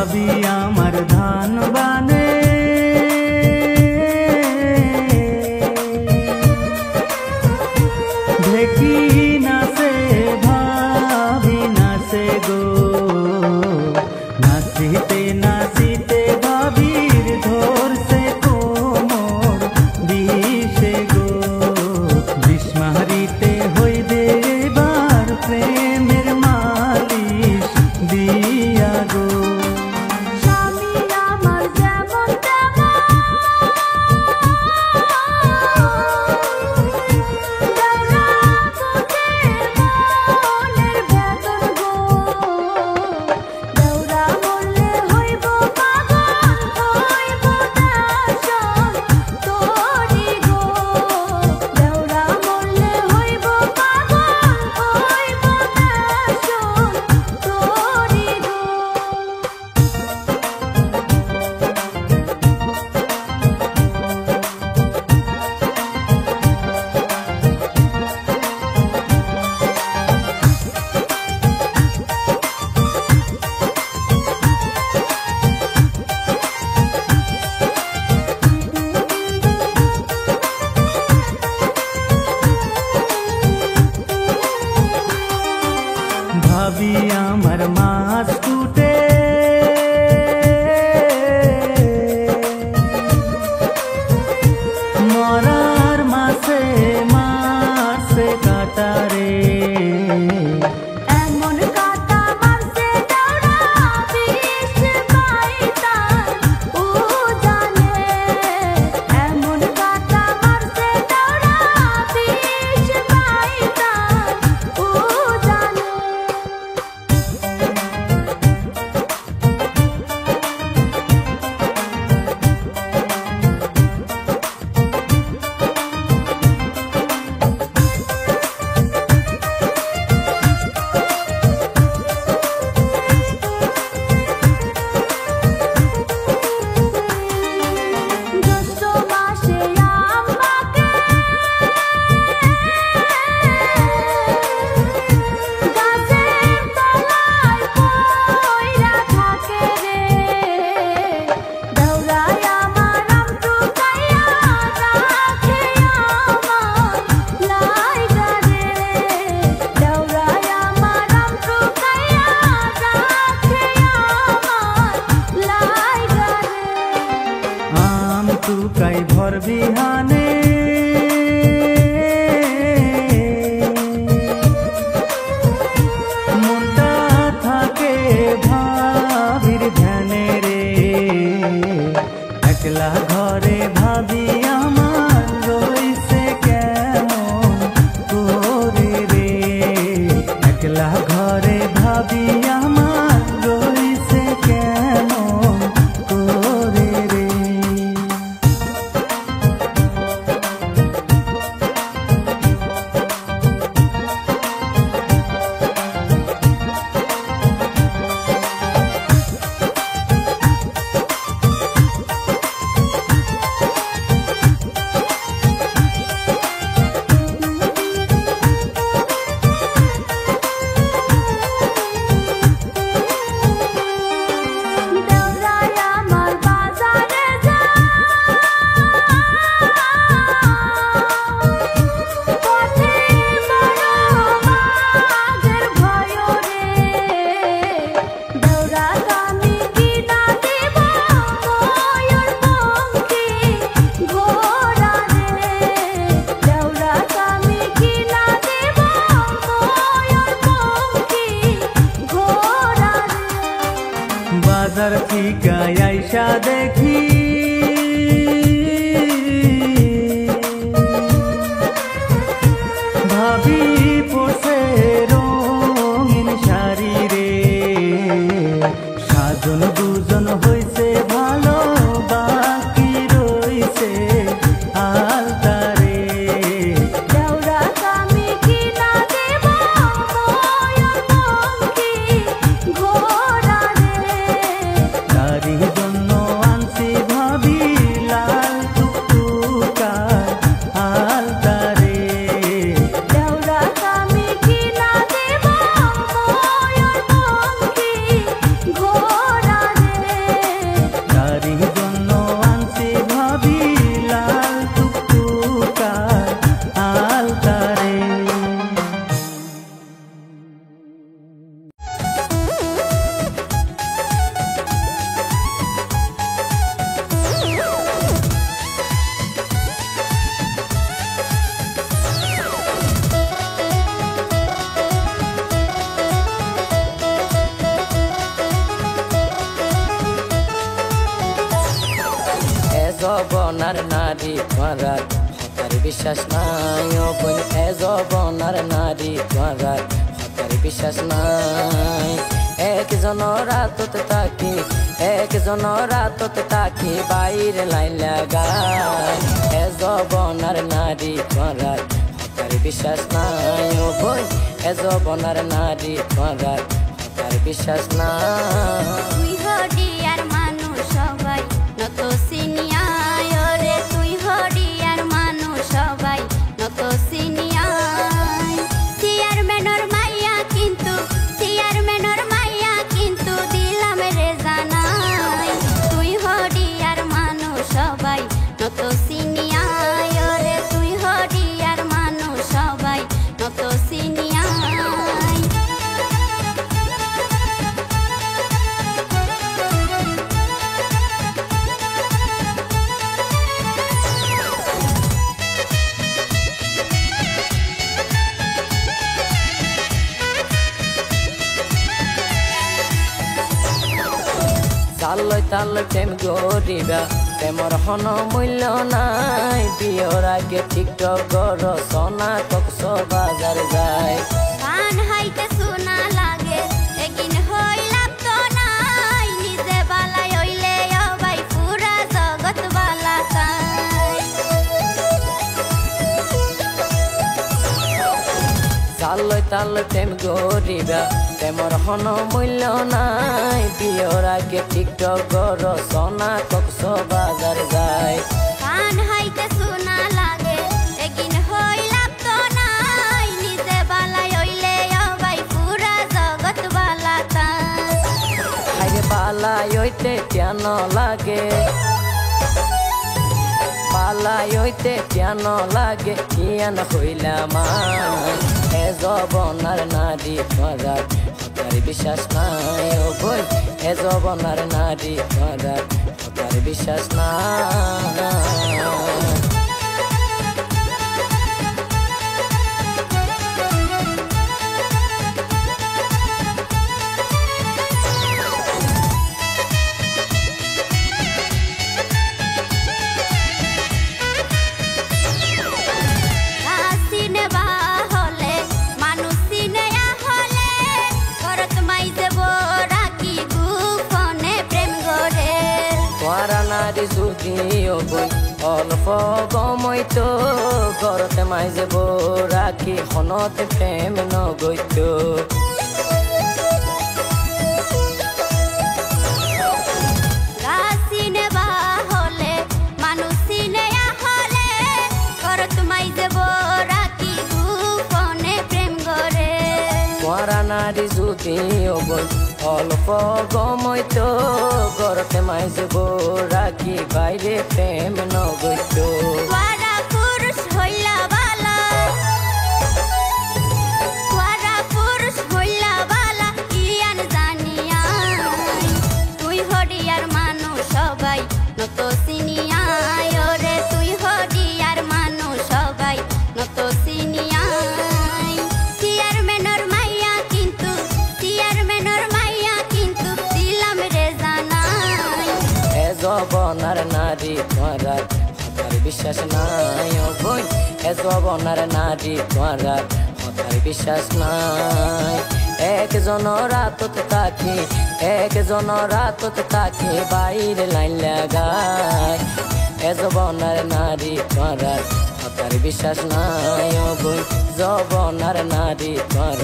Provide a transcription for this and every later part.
ভাবি আমার ধান বানে ঢেকি নাচে ভাবি নাচে গো নাচিতে নাচিতে ভাবির ধরছে কোমর বিষে গো বিস্মারিতে হইবে এবার প্রেমের মালিশ দিয়া গো ভাবি আমার মাছ কুটে মরার মাছে মাছে কাটারে এমন কাটা মারছে দাওড়া বিষ পাইতার ও জানে এমন কাটা মারছে দাওড়া বিষ পাইতার ও জানে টুকাই ভর বিহানে মনটা থাকে ভাবির ধ্যানে রে একলা ঘরে ভাবি আমার রইছে কেমন করে রে একলা ঘরে ভাবি আমার রইছে কেমন করে রে বাজার থেকে আইসা দেখি ভাবি পড়ছে রঙিন শাড়ি রে সাজন দুজন হইছে ভালো বাকি রইছে আলতারে দেওরা কামি কিনা দেব ময়ূর পঙ্খী ঘোড়া রে তারি জন্য আনছে জবনার নারী তোমার হতার বিশ্বাস নাই ও বোন এ জবনার নারী তোমার হতার বিশ্বাস নাই একজন রাতত তাকি বাইরে লাইন লাগায় এ জবনার নারী তোমার হতার বিশ্বাস নাই ও বোন এ জবনার নারী তোমার হতার বিশ্বাস নাই তুই হডিয়ার মানুষ সবাই নত সিনিয়ায় রে তুই হডিয়ার মানুষ সবাই নত সিনিয়ায় চেয়ারম্যানের মাইয়া কিন্তু দিলাম রে জানাই তুই হডিয়ার মানুষ সবাই নত সিনিয়ায় রে তুই হডিয়ার মানুষ সবাই নত সিনিয়ায় চালই তাল প্রেম গরিবা প্রেমর হন মূল্য নাই বিয়র আগে টিকটক গর সোনা কক্স বাজার যায় গান হাইতে শোনা লাগে এগিন হইলাম তো নাই নিজে বালাই হইলে অবাই পুরা জগৎ বালা তাই চালই তাল প্রেম গরিবা প্রেমর হন মূল্য নাই বিয়র আগে টিকটক গর সোনা কক্স বাজার যায় গান হাইতে শোনা লাগে এগিন হইলাম তো নাই নিজে বালাই হইলে অবাই পুরা জগৎ বালা তাই হাইরে পালাই হইতে কেন লাগে পালাই হইতে কেন লাগে কিয়ান হইলাম এ জবনার নারী তোমার হতার বিশ্বাস নাই ও বই এ জবনার নারী তোমার হতার বিশ্বাস নাই হাসিনে বা হলে মানুষ সিনেয়া হলে করত মাইজে রাখি গোপনে প্রেম গড়ে তোমার নারী যদি ও বই অল্প গমইত ঘরতে মাইজে রাখি হনতে প্রেম নগৈত গাছিনে বা হলে মানুষ সিনেয়া হলে করত মাইজে রাখি গোপনে প্রেম গড়ে তোমার নারী যদি ও বই অল্প গমইত ঘরতে মাইজে রাখি বাইরে প্রেম নগৈত তোরা পুরুষ হইলা বালা কিয়ান জানিয়া তুই হডিয়ার মানুষ সবাই নত সিনিয়ায় রে তুই হডিয়ার মানুষ সবাই নত সিনিয়ায় চেয়ারম্যানের মাইয়া কিন্তু দিলাম রে জানাই এ জবনার নারী তোমার হতার বিশ্বাস নাই ও বই এ জবনার নারী তোমার হতার বিশ্বাস নাই একজন রাতত তাকি বাইরে লাইন লাগায় এ জবনার নারী তোমার হতার বিশ্বাস নাই ও বই জবনার নারী তোমার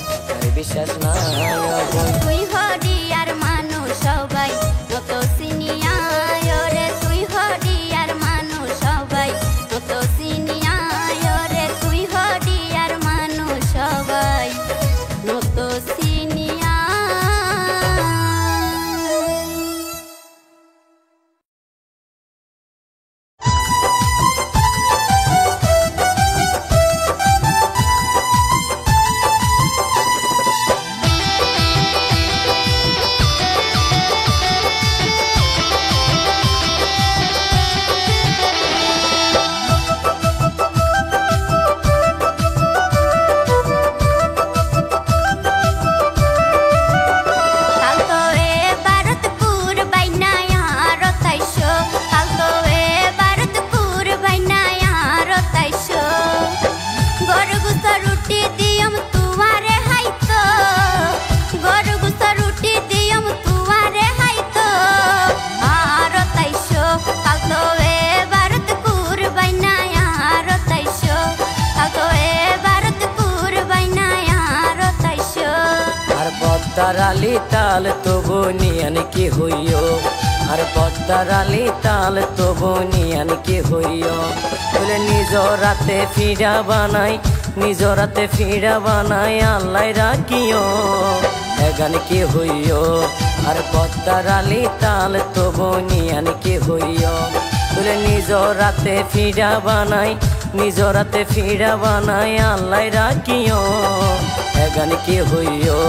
হতার বিশ্বাস নাই ও বই তুই হডিয়ার মানুষ সবাই নত সিনিয়ায় রে তুই হডিয়ার মানুষ সবাই নত সিনিয়ায় রে তুই হডিয়ার মানুষ সবাই নত সিনিয়ায় পদ্মার আলি তাল তবু নিয়ান কি হইও আর পদ্মার আলি তাল তবু নিয়ান কি হইও বলে নিজ রাতে ফিরা বানাই নিজ রাতে ফিরা বানাই আল্লাহ রাখিও এগান কি হইও আর পদ্মার আলি তাল তবু নিয়ান কি হইও বলে নিজ রাতে ফিরা বানাই নিজ রাতে ফিরা বানাই আল্লাহ রাখিও এগান কি হইও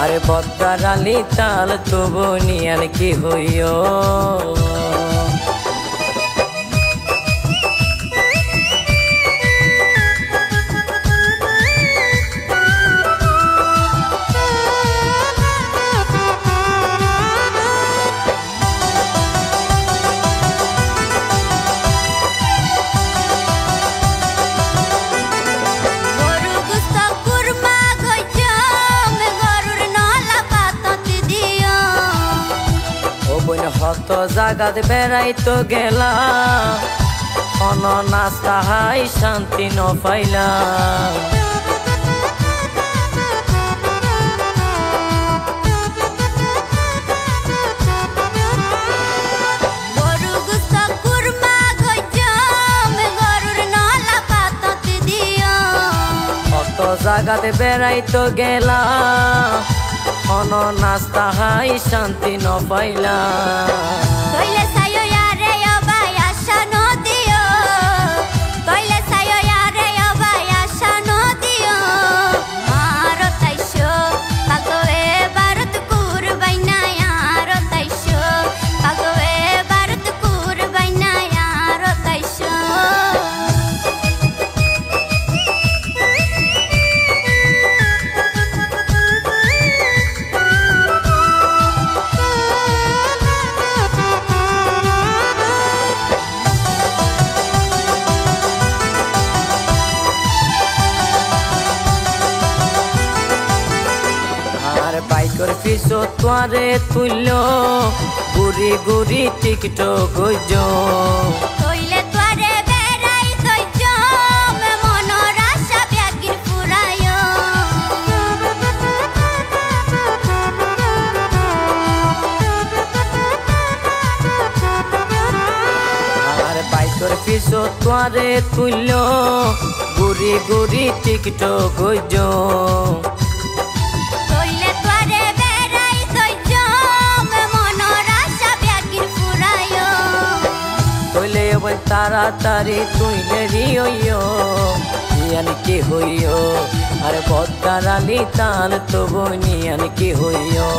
আরে পদ্মার আলি তাল তবু নিয়ান কি হইও হত জাগাত বেড়াইতো গেলা অন নাস্তা হাই শান্তি ন পাইলা হত জাগাত বেড়াইতো গেলা অন নাস্তা হাই শান্তি ন পাইলা কইলে সায়ো ইয়ারে অবাই আশা নদিও কইলে সায়ো ইয়ারে অবাই আশা নদিও মারো তাইশো পাগোয়ে ভারত কুরবাইনা ইয়ারো তাইশো পাগোয়ে ভারত কুরবাইনা ইয়ারো তাইশো পিছো তোয়ারে তুলল গুড়ি গুড়ি টিকটক গইজো কইলে তোরে বেড়াই কইজো মে মনর আশা ব্যাগির পুরায়ো আর বাইকর পিছো তোয়ারে তুলল গুড়ি গুড়ি টিকটক গইজো তাড়াতাড়ি তুইলে রিও নিয়ান কি হইও আরে পদ্মার আলি তাল তবু নিয়ান কি হইও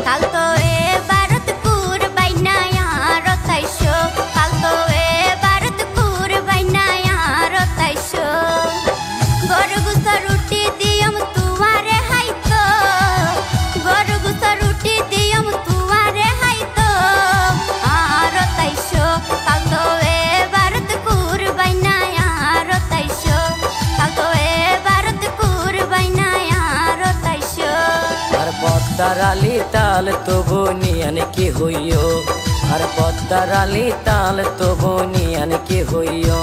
কাল তো এ ভারত কুরবাইনা ইয়ারো তাইশো কাল তো এ ভারত কুরবাইনা ইয়ারো তাইশো গরু গুস রুটি দিয়ম তুয়ারে হাইতো গরু গুস রুটি দিয়ম তুয়ারে হাইতো আরো তাইশো কাল তো এ ভারত কুরবাইনা ইয়ারো তাইশো কাল তো এ ভারত কুরবাইনা ইয়ারো তাইশো আর পদ্মার আলি তাল তবু নিয়ান কি হইও আর পদ্মার আলি তাল তবু নিয়ান কি হইও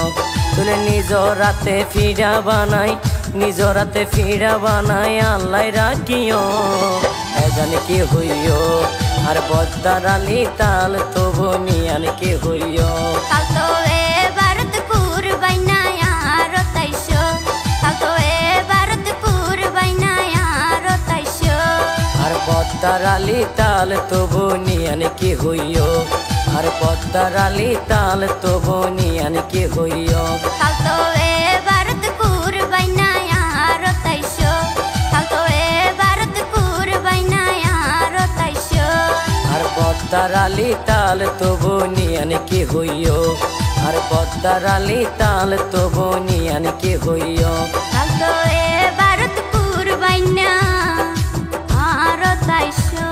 তুলে নিজ রাতে ফিরা বানাই নিজ রাতে ফিরা বানাই আল্লাহ রাখিও এজান কি হইও আর পদ্মার আলি তাল তবু নিয়ান কি হইও কাল তো এ ভারত কুরবাইনা ইয়ারো তাইশো কাল তো এ ভারত কুরবাইনা ইয়ারো তাইশো আর পদ্মার আলি তাল তবু নিয়ান কি হইও আর পদ্মার আলি তাল তবু নিয়ান কি হইও কাল তো এ ভারত কুরবাইনা ইয়ারো তাইশো কাল তো এ ভারত কুরবাইনা ইয়ারো তাইশো আর পদ্মার আলি তাল তবু নিয়ান কি হইও আর পদ্মার আলি তাল তবু নিয়ান কি হইও কাল তো এ ভারত কুরবাইনা ইয়ারো তাইশো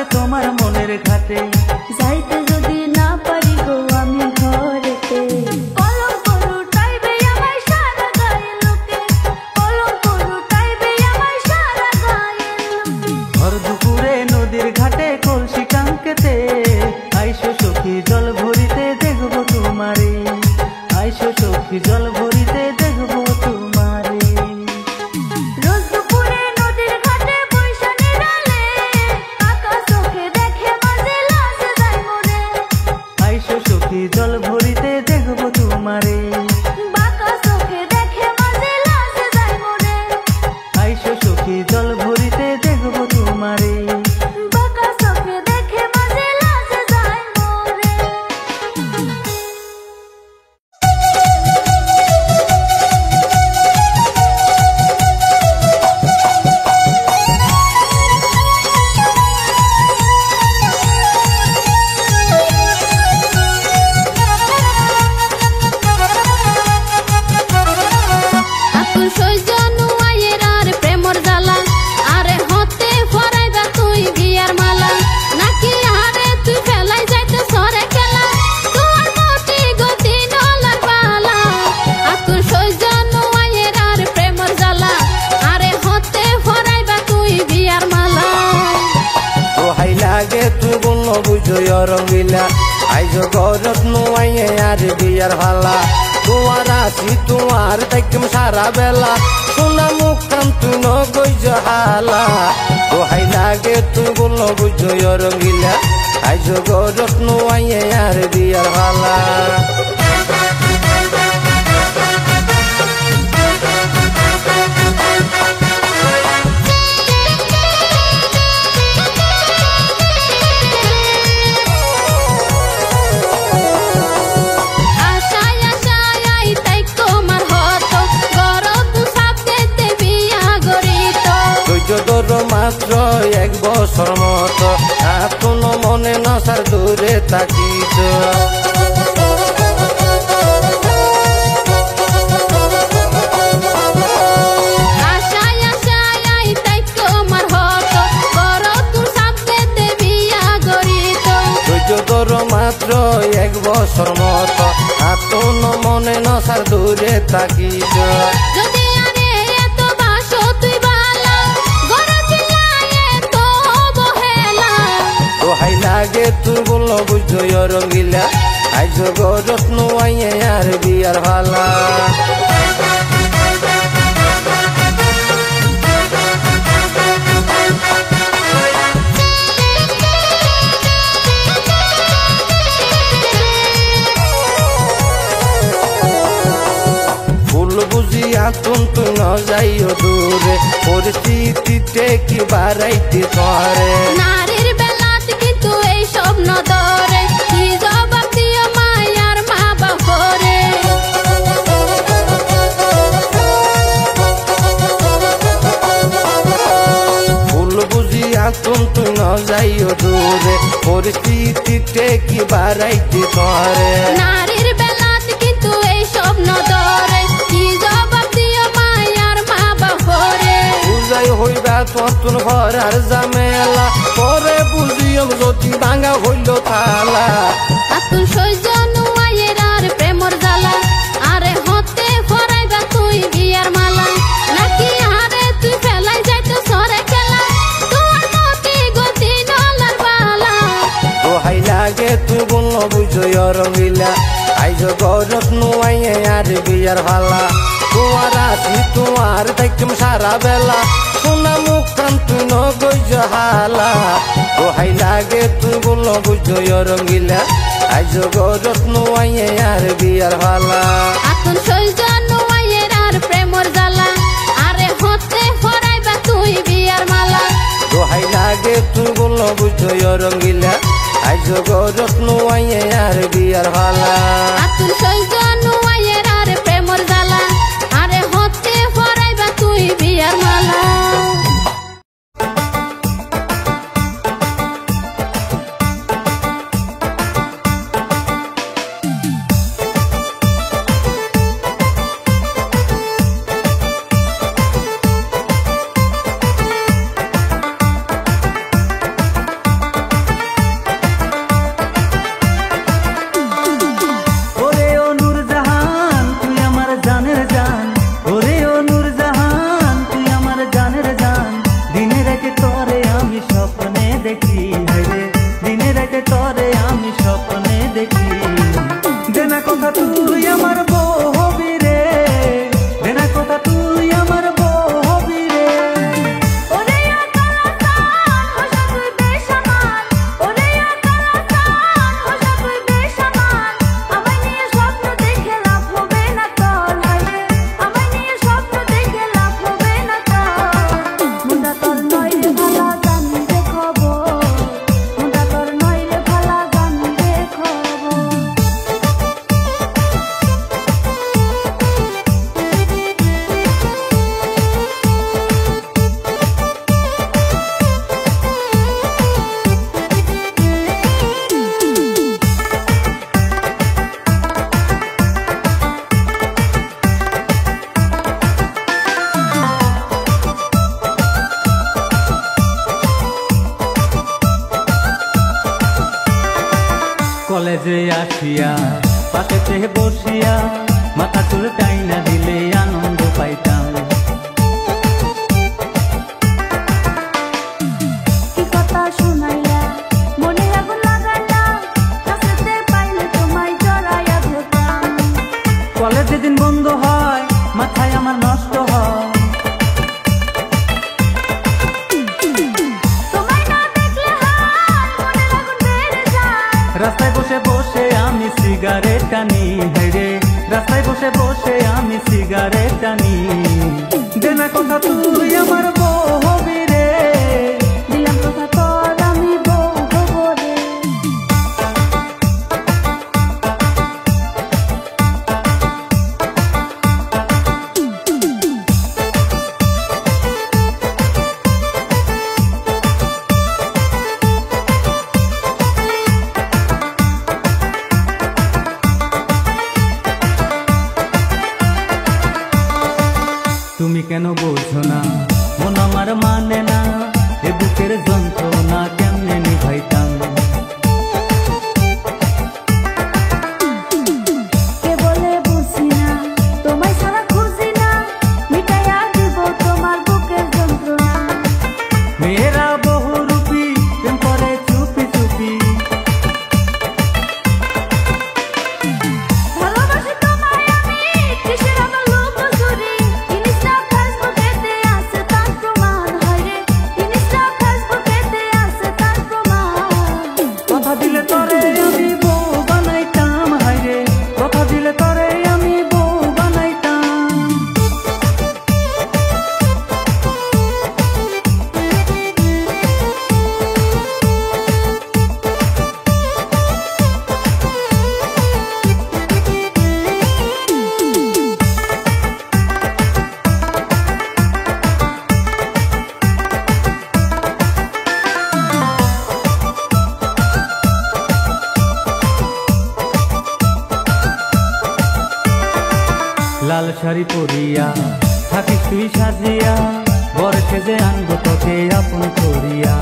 আছে তোমার মনের ঘাটে। যাইতে যদি না পারি গো আমি ঘরেতে, কলঙ্ক রটাইবে আমায় সারা গায়ে লোকে, কলঙ্ক রটাইবে আমায় সারা গায়ে লোকে। ভর দুপুরে নদীর ঘাটে কলসি কাঙ্কেতে, আইসো সখী জল ভরিতে দেখবো তোমারে, আইসো সখী জল ভরিতে দেখবো তোমারে। রোজ দুপুরে নদীর ঘাটে বৈশা নিরালে, কাকা চোখে দেখে মাঝে লাজে যায় মনে, আইসো সখী জল ভরিতে দেখবো তোমারে, বাঁকা চোখে দেখে মাঝে লাজে যায় মনে, আইসো সখী জল ভরিতে দেখবো তোমারে। বাঁকা চোখে দেখে মাঝে লাজে যায় মনে। আতুর সইজনু আয়ের আর প্রেমর জ্বালা, আরে হতে ফরাইবা তুই বিয়ার মালা, নাকি আরে তুই ফেলাই যাইতে সরে খেলা, তোর মোটি গতি নলার বালা। আতুর সইজনু আয়ের আর প্রেমর জ্বালা, আরে হতে ফরাইবা তুই বিয়ার মালা। দোহাই লাগে তুই গুণ বুঝই রঙিলা, আইজ গরত নুয়াইয়ে আর বিয়ার ভালা। তোমার আসি তোমার দেখিম সারা বেলা, শোনা মুখ কান তুই নগই হালা। দোহাই লাগে তুই গুণ বুঝই রঙিলা, আইজ গরত নুয়াইয়ে আর বিয়ার ভালা। আশায় আশায় আইতাই তোমার হতো, গরত সাথে বিয়া গরিত। ধৈর্য মাত্র 1 বছর মতো, এখনো মনে নসার দূরে তাকিত। আশায় আশায় আইতাই তোমার হতো, গরত সাথে বিয়া গরিত। ধৈর্য মাত্র 1 বছর মতো, এখনো মনে নসার দূরে তাকিত। যদি আরে এত বাসো তুই বালা, গরত লাগে তো অবহেলা। দোহাই লাগে তুই গুণ বুঝই রঙিলা, আইজ গরত নুয়াইয়ে আর বিয়ার ভালা। ভুল বুঝিয়া তুই ন যাইও দূরে, পরিস্থিতিতে কি বাড়াইতে ধরে। নারীর বেলাত কিন্তু এই স্বপ্ন ধরে, কি জবাব দিও মায়ার মা বাপরে। ভুল বুঝিয়া তুই ন যাইও দূরে, পরিস্থিতিতে কি বাড়াইতে ধরে। নারীর বেলাত কিন্তু এই স্বপ্ন ধরে, কি জবাব দিও মায়ার মা বাপরে। বুঝাই হইবা তোর ঘর আর জামেলা, পরে বুঝিও যদি ভাঙা হইল থালা। আতুর সইজনু আয়ের আর প্রেমর জ্বালা, আরে হতে ফরাইবা তুই বিয়ার মালা, নাকি আরে তুই ফেলাই যাইতে সরে খেলা, তোর মোটি গতি নলার বালা। দোহাই লাগে তুই গুণ বুঝই রঙিলা, আইজ গরত নুয়াইয়ে আর বিয়ার ভালা। তোমার আসি তোমার দেখিম সারা বেলা, শোনা মুখ কান তুই নগই হালা। দোহাই লাগে তুই গুণ বুঝই রঙিলা, আইজ গরত নুয়াইয়ে আর বিয়ার ভালা। আতুর সইজনু আয়ের আর প্রেমর জ্বালা, আরে হতে ফরাইবা তুই বিয়ার মালা। দোহাই লাগে তুই গুণ বুঝই রঙিলা, আইজ গরত নুয়াইয়ে আর বিয়ার ভালা। আতুর সইজনু আয়ের আর প্রেমর জ্বালা, আরে হতে ফরাইবা তুই বিয়ার মালা। আসিয়া পাশেতে বসিয়া মাথা চুলটাই না দিলে আনন্দ পাইতাম। কি কথা শুনাইলা মনে আগুন লাগাইলা কাছেতে পাইলে তোমায় জড়াইয়া ধরতাম। কলেজ যেদিন বন্ধ হয় মাথায় আমার নষ্ট হয়, তোমায় না দেখলে হায় মনে আগুন বেড়ে যায়। রাস্তায় বসে বসে আমি সিগারেট টানি, হেরে রাস্তায় বসে বসে আমি সিগারেট টানি। দেনা কথা তুই আমার বউ হবি রে, দিলাম কথা তোর আমি বউ হবো রে। তুমি কেন বোঝো না মন আমার মানে না, এ বুকের যন্ত্রণা কেমনে নিভাইতাম। কে বলে বুঝি না তোমায় ছাড়া খুঁজি না, মিটাইয়া দিব তোমার বুকের যন্ত্রণা। মেয়েরা বহুরূপী প্রেম করে চুপি চুপি, ভালোবাসি তোমায় আমি কিসের আমার লুকোচুরি। ইনস্টা ফেসবুকেতে আছে তার প্রমাণ, হায়রে ইনস্টা ফেসবুকেতে আছে তার প্রমাণ। কথা দিলে তরে আমি বউ বানাইতাম, হায়রে কথা দিলে তরে আমি বউ বানাইতাম। লাল শাড়ি পরিয়া থাকিস তুই সাজিয়া, বর সেজে আনবো তোকে আপন করিয়া।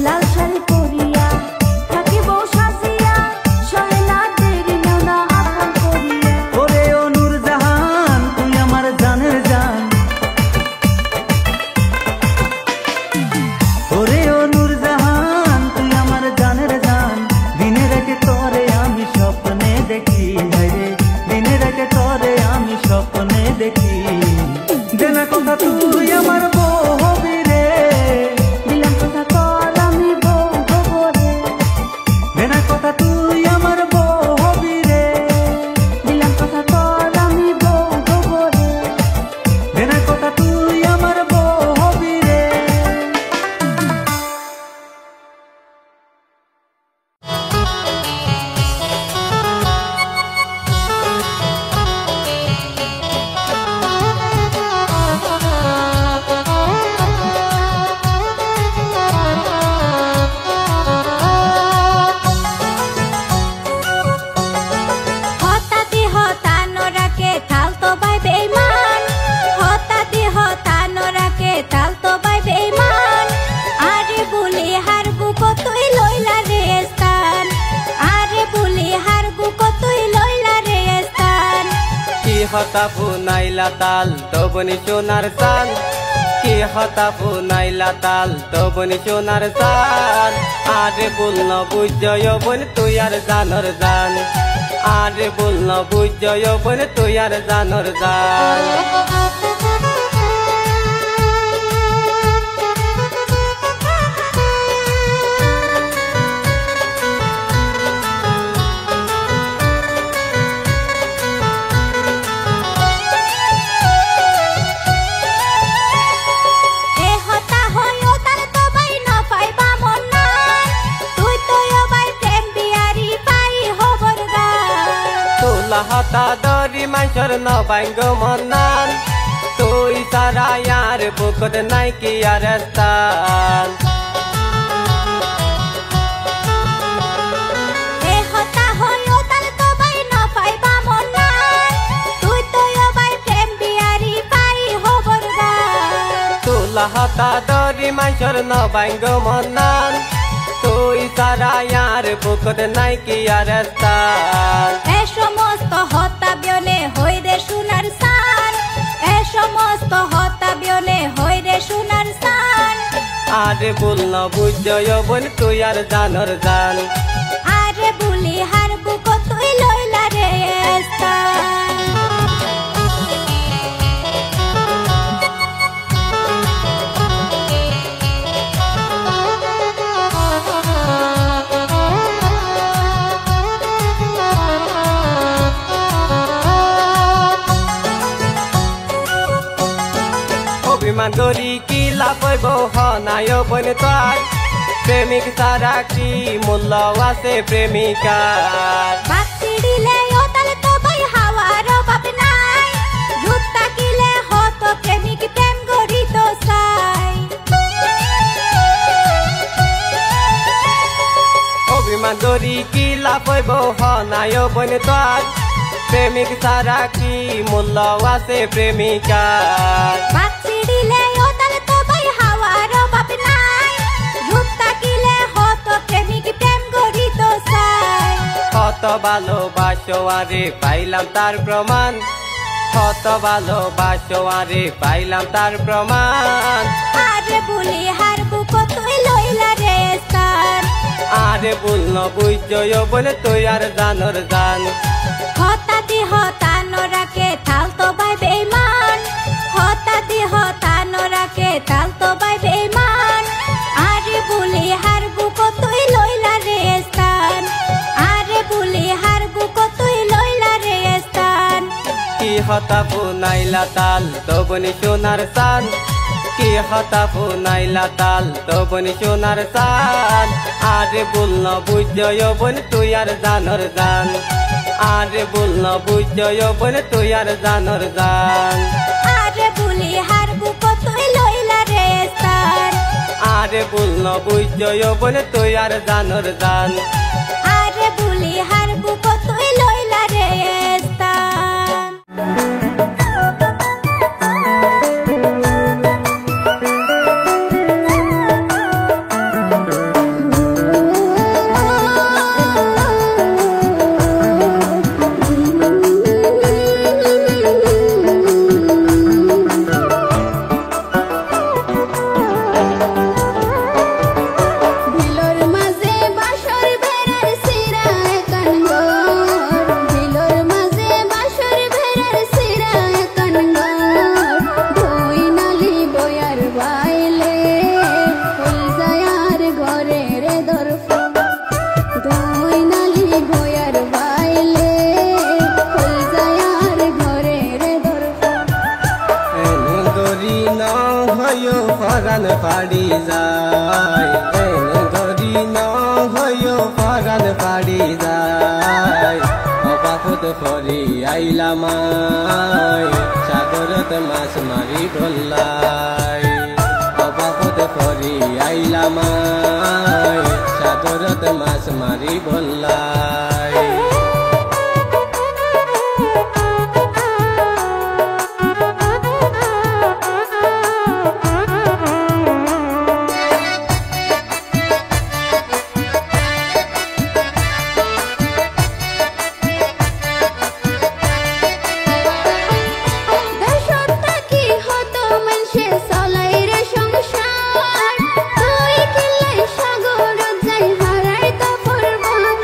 লাল শাড়ি পরিয়া থাকি বউ সাজিয়া, সহে না দেরি নেও না আপন করিয়া। ওরে ও নূরজাহান তুই আমার জানের জান, ওরে ও নূরজাহান তুই আমার জানের জান। দিনে রাতে তোরে আমি স্বপ্নে দেখি, হায়রে দিনে রাতে তোরে আমি স্বপ্নে দেখি। দেনা কথা তুই আমার বউ হবি রে, দিলাম কথা তোর আমি বউ হবো রে। দেনা কথা তুই আমার বউ হবি রে, দিলাম কথা তোর আমি বউ হবো রে। দেনা কথা তুই আমার বউ হবি রে। হতাতি হতানোরাকে থালতো বাই বেঈমান, হতাতি হতানোরাকে থালতো বাই বেঈমান। আরে বলি হারবু কতই লইলা রে স্থান, আরে বলি হারবু কতই লইলা রে স্থান। কি হতা ফুনাইলা তাল তবনি সোনার সান, কি হতা ফুনাইলা তাল তবনি সোনার সান। আরে বল না বুঝয় বোন তুই আর জানর জান, আরে বল না বুঝয় বোন তুই আর জানর জান। এ হতা হইও তার তো বাই না পাইবা মন না, তুই তো বাই প্রেম বিয়ারি পাই হবর গান। তোলা হতা দরি মাইসর ন বাইঙ্গ মন্নান, তুই সারা ইয়ার বুকত নাই কি আর স্থান। এ হতা হইও তার তো বাই না পাইবা মন না, তুই তো বাই প্রেম বিয়ারি পাই হবর গান। তোলা হতা দরি মাইসর ন বাইঙ্গ মন্নান, তুই সারা আর বুকত নাই কি আর স্থান এ সমস্ত হতা বিয়নে হই রে সোনার সান এ সমস্ত হতা বিয়নে হই রে সোনার সান আরে বল না বুঝয় বোন তুই আর জানর জান আরে বুলি হার বুক তুই লইলা রে স্থান অভিমান করি কি লাভ হইব হনায় বোন তোর প্রেমিক সারা কি মূল্য আছে প্রেমিকার বাপ চিড়িলে ওতাল তো ভাই হাওয়ার বাপ নাই রূপ তাকিলে হত প্রেমিক প্রেম করি তো চাই অভিমান করি কি লাভ হইব হনায় বোন তোর প্রেমিক সারা কি মূল্য আছে প্রেমিকার বাপ চিড়িলে ওতাল তো ভাই হাওয়ার বাপ নাই রূপ তাকিলে হত প্রেমিক প্রেম করি তো চাই কত ভালোবাসো আরে পাইলাম তার প্রমাণ কত ভালোবাসো আরে পাইলাম তার প্রমাণ আরে বুলি হার বুক তুই লইলা রে স্থান আরে বল না বুঝয় বোন তুই আর জানর জান হতা দি হতা নরাকে থাল তো বাই বেমান হতা দি হতা নরাকে থাল তো বাই বেমান আরে বুলি হার বুক তুই লইলা রে স্থান আরে বুলি হার বুক তুই লইলা রে স্থান কি হতা ফুনাইলা তাল তবনি সোনার সান কি হতা ফুনাইলা তাল তবনি সোনার সান আরে বল না বুঝয় বোন তুই আর জানর জান আরে বল না বুঝয় বোন তুই আর জানর জান আরে বুলি হার বুক তুই লইলা রে স্থান আরে বল না বুঝয় বোন তুই আর জানর জান আরে বুলি হার বুক তুই লইলা রে স্থান ভিলোর মাঝে বাসর ভেড়ার সিরা কানগর ভিলোর মাঝে বাসর ভেড়ার সিরা কানগর ধুই নালি বয়ার বাইলে ফুল যায়ার ঘরে রে দরফ ধুই নালি বয়ার বাইলে ফুল যায়ার ঘরে রে দরফ এনে গরি ন হয় ফরান পাড়ি যায় এনে গরি ন হয় ফরান পাড়ি যায় অবাকত ফরি আইলামাই সাগরত মাছ মারি বললাই অবাকত ফরি আইলামাই সাগরত মাছ মারি বললাই দেশত থাকি হত মানুষে চলাই রে সংসার তুই কিলাই সাগরত যাই হারাই তো পরবান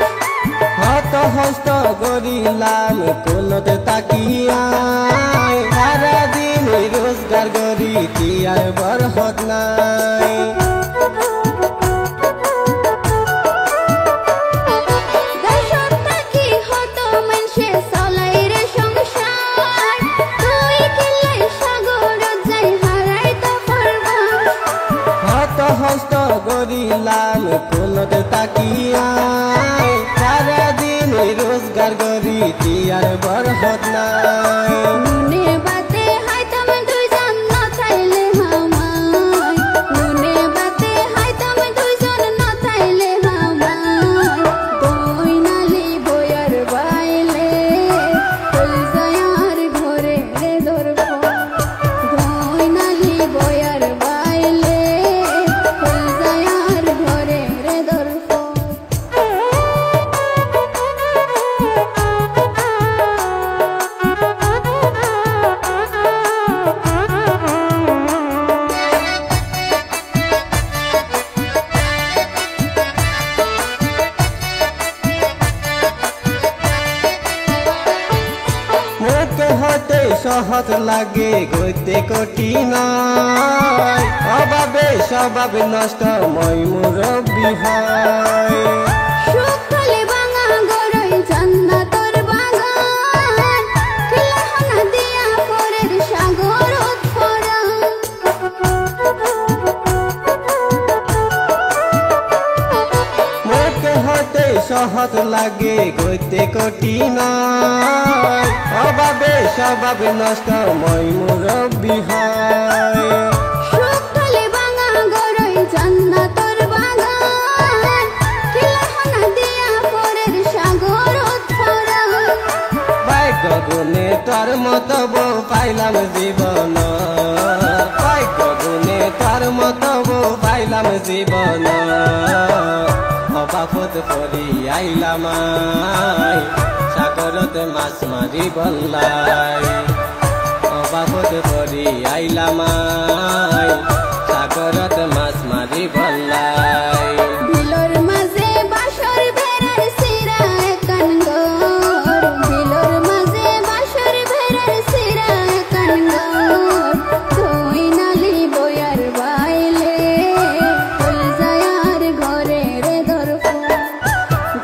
হত হস্ত গরিলাম কোনতে তাকিয়াই সারাদিন রোজগার গরি তিয়ার বরহত নাই দেশত থাকি হত মানুষে চলাই রে সংসার তুই কিলাই সাগরত যাই হারাই তো পরবান হত হস্ত গরিলাম কোনতে তাকিয়াই সারাদিন রোজগার গরি তিয়ার বরহত নাই নুনে বাতে হাইতাম দুইজন না চাইলে হামাই নুনে বাতে হাইতাম দুইজন না চাইলে হামাই বই নালি বয়ার বাইলে ফুল যায়ার ঘরে রে দরফ বই নালি বয়ার বাইলে ফুল যায়ার ঘরে রে দরফ সহজ লাগে গইতে কঠিন অভাবে স্বভাব নষ্ট মই মুরব্বী হয় সুখলে বাঙা গরই জান্নাতর বাগান খিলাহানা দিয়া পরের সাগর উৎফরা মুখে হতে সহজ লাগে গইতে কঠিন অভাবে স্বভাব নষ্ট মই মুরব্বী হয় সুখলে বাঙা গরই জান্নাতর বাগান খিলাহানা দিয়া পরের সাগর উৎফরা ভাগ্য গুণে তোর মত বউ পাইলাম জীবন ভাগ্য গুণে তোর মত বউ পাইলাম জীবন অবাপত করি আইলাম সাগরতে মাছ মারি বললাই অবাপত করি আইলাম সাগরতে মাছ মারি বললাই বিলর মাঝে বাসর ভেড়ার সিরা কানগর বিলর মাঝে বাসর ভেড়ার সিরা কানগর তুই নালি বয়ার বাইলে ফুল যায়ার ঘরে রে ধরফ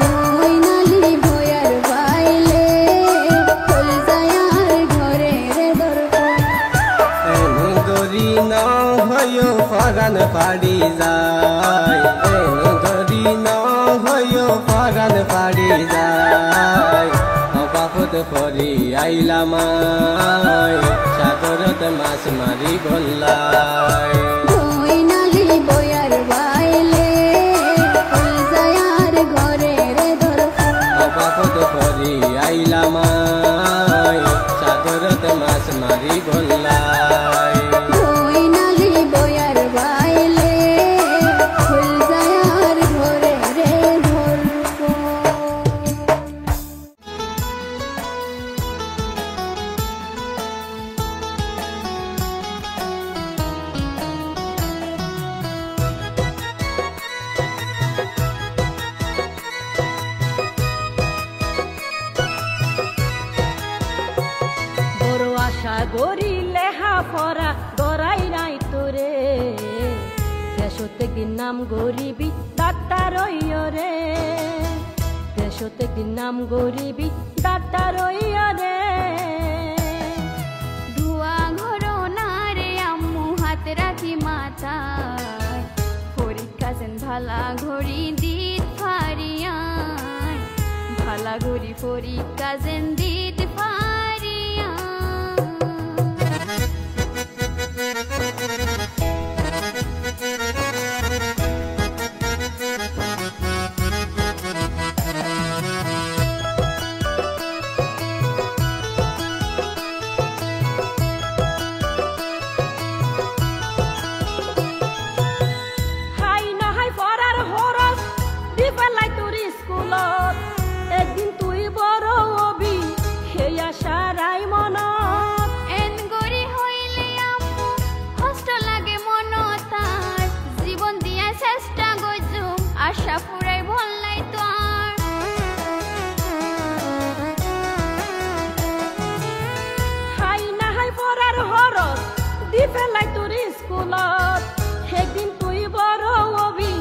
তুই নালি বয়ার বাইলে ফুল যায়ার ঘরে রে ধরফ গরি ন হয়ো পরাণ পাড়ি যায় গরি ন হয়ো পরাণ পাড়ি যায় অবাপত করি আইলাম সাগরত মাছ মারি বললাই তুই নালি বয়ার বাইলে ফুল যায়ার ঘরে রে ধরফ অবাপত করি আইলাম সাগরত মাছ মারি বললাই তুই নালি বয়ার বাইলে ফুল যায়ার ঘরে রে ধরফ বড় আশা গরি লেহা ফরা গড়াই নাই তোরে দেশতে দিন নাম গরিবি ডাক্তার রে দেশতে দিন নাম গরিবি ডাক্তার রে ধোয়া ঘরনা রে আম্মু হাত রাখি মাথায় পরীক্ষা যেন ভালা ঘড়ি দিত ফারিয়ান ভালা ঘড়ি পরীক্ষা যেন দিত ফারিয়ান হাই নহাই পড়ার হরস দি পেলাই তোর স্কুলত একদিন তুই বড় হবি সেই আশা রাই মনত এন গরি হইলে আম্মু কষ্ট লাগে মনতার জীবন দিয়া চেষ্টা গজুম আশা পুরাই ভাল নাই তোর হাই নাহাই পড়ার হরস দি পেলাই তোর স্কুলত একদিন তুই বড় হবি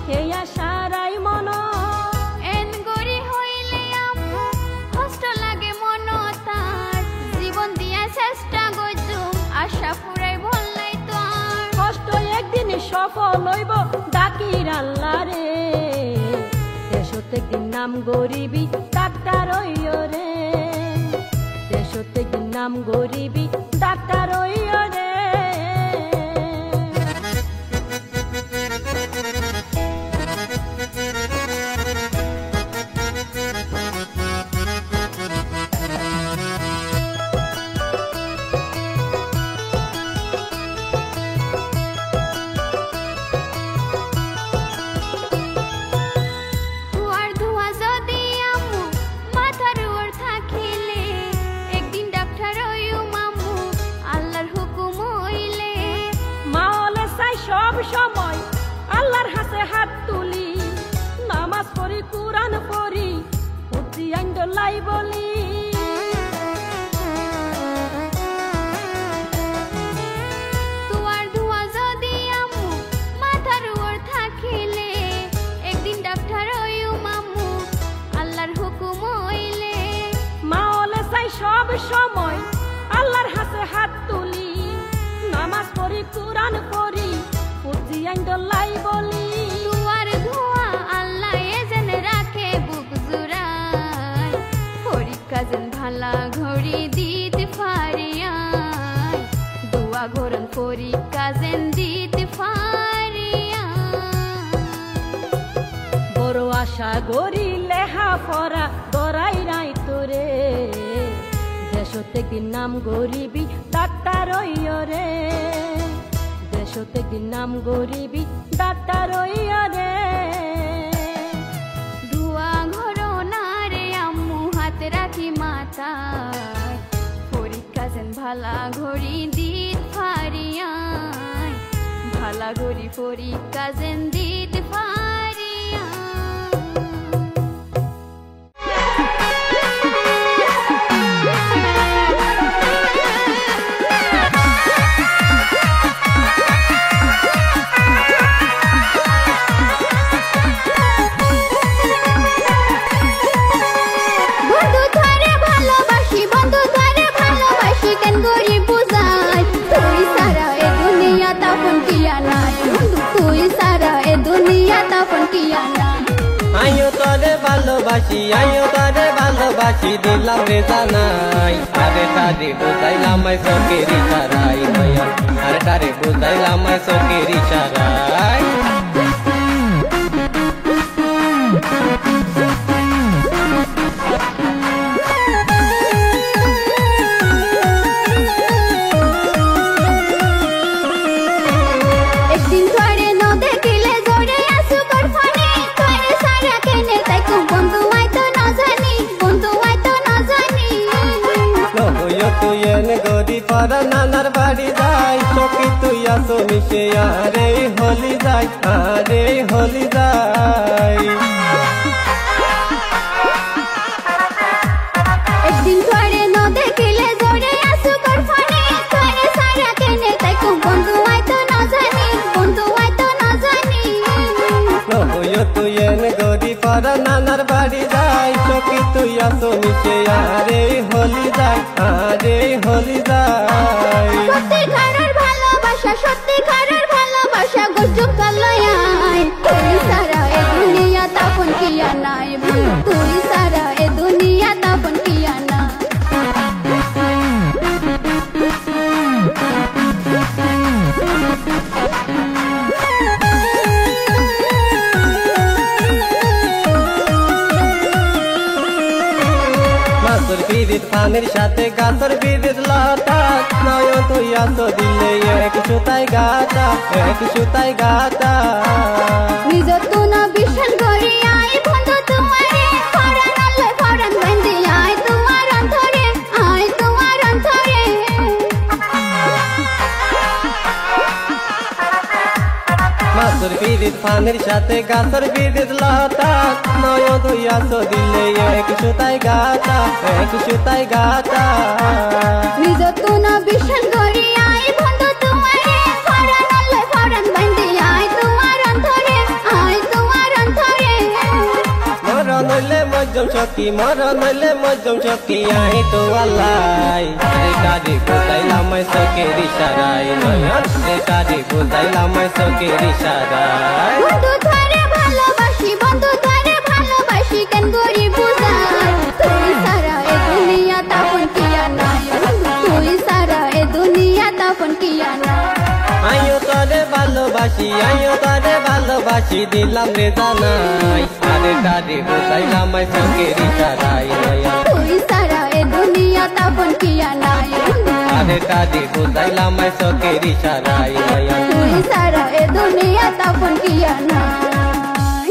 সেই আশা রাই মনত এন গরি হইলে আম্মু কষ্ট লাগে মনতার জীবন দিয়া চেষ্টা গজুম আশা পুরাই ভাল নাই তোর কষ্ট একদিন সফল হইব ডাকির আল্লাহ রে দেশতে দিন নাম গরিবি ডাক্তার রে দেশতে দিন নাম গরিবি ডাক্তার রে ধোয়ার ধোয়া যদি আম্মু মাথার উপর থাকিলে একদিন ডাক্তার হইও মামু আল্লাহর হুকুম হইলে মা হলে চাই সব সময় আল্লাহর হাতে হাত তুলি নামাজ পড়ি কুরআন পড়ি বুদ্ধি আইন লাই বলি ঘুমইলে মাওলে চাই সব সময় আল্লাহর হাতে হাত তুলি নামাজ পড়ি কুরআন পড়ি পুঁজি আইন লাই বলি দুয়ার ধোয়া আল্লাহ যেন রাখে বুক জুড়ায় পরীক্ষা যেন ভালা ঘড়ি দিতে পারিয়ায় দুয়া ঘরন পরীক্ষা যেন দিতে পারিয়া বড় আশা গরি লেহা পড়া গড়াই নাই তোরে দেশতে দিন নাম গরিবি ডাক্তার রে দেশতে দিন নাম গরিবি ডাক্তার রে ধোয়া ঘর না রে আম্মু হাত রাখি মাথায় পরীক্ষা যেন ভালা ঘড়ি দিত পারিয়ায় ভালা ঘড়ি পরীক্ষা যেন দিত পারিয়া আইও তারে ভালোবাসি দিলাম রে জানাই আরে তারে বুঝাইলাম চোখের ইশারাই নয়া আরে তারে বুঝাইলাম চোখের ইশারাই নানার বাড়ি যাই চকি তুই আসো মিশে আরে হলি যাই আরে হলি যাই একদিন তোরে ন দেখিলে জোরে আসু কর ফানি তোরে সারা কেনে তাই কোন বন্ধু আইতো না জানি বন্ধু আইতো না জানি নবুয় তুই এনে গরি পারা নানার বাড়ি যাই চকি তুই আসো মিশে আরে হলি যাই আরে হলি যাই সত্যিকারের ভালোবাসা গজব কালায় তুই সারা এ দুনিয়া তাপন কিয়া নাই তুই সারা এ দুনিয়া তাপন কিয়া না মাছর বিরিত পানির সাথে গাছর বিরিত লতা নয় তুই আসো দিলে এক সুতাই গাতা নিজ তু না বিশাল করি আই বন্ধু তোমারে ফরান আল্লাহ ফরান বন্দি আই তোমার অন্তরে মাছর বিরিত পানির সাথে গাছর বিরিত লতা নয় তুই আসো দিলে এক সুতাই গাতা নিজ তু না বিশাল করি আই বন্ধু তোমারে ফরান আল্লাহ ফরান বন্দি আই তোমার অন্তরে মরণ হইলে মজ্জম শক্তি আই তো আল্লাই রে কারি বুঝাইলাম চোখের ইশারাই নয়ন রে কারি বুঝাইলাম চোখের ইশারাই বন্ধু তোরে ভালোবাসি কেন গরি বুঝাই তুই সারা এ দুনিয়া তাপন কিয়া নাই তুই সারা এ দুনিয়া তাপন কিয়া না আইও তারে ভালোবাসি দিলাম রে জানাই আরে তারে বুঝাইলাম চোখের ইশারাই নয়ন তুই সারা এ দুনিয়া তাপন কিয়া নাই আরে তারে বুঝাইলাম চোখের ইশারাই নয়ন তুই সারা এ দুনিয়া তাপন কিয়া নাই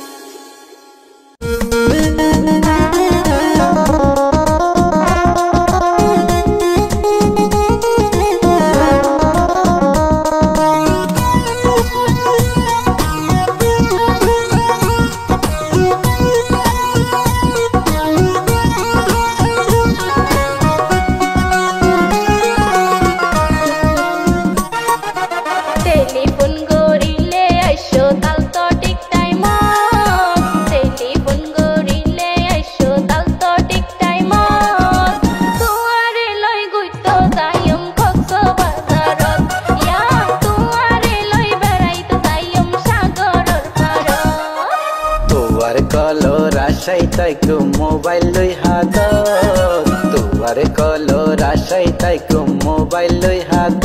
টেলিফোন করিলে আইসো তাল তো ঠিক টাইম তাইকো মোবাইল লই হাত তুয়ারে কলর আশাই তাইকো মোবাইল লই হাত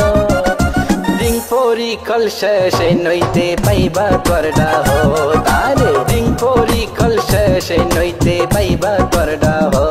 রিং পরি কল শেষে নইতে পাইবা তোরডা হো তারে রিং পরি কল শেষে নইতে পাইবা তোরডা হো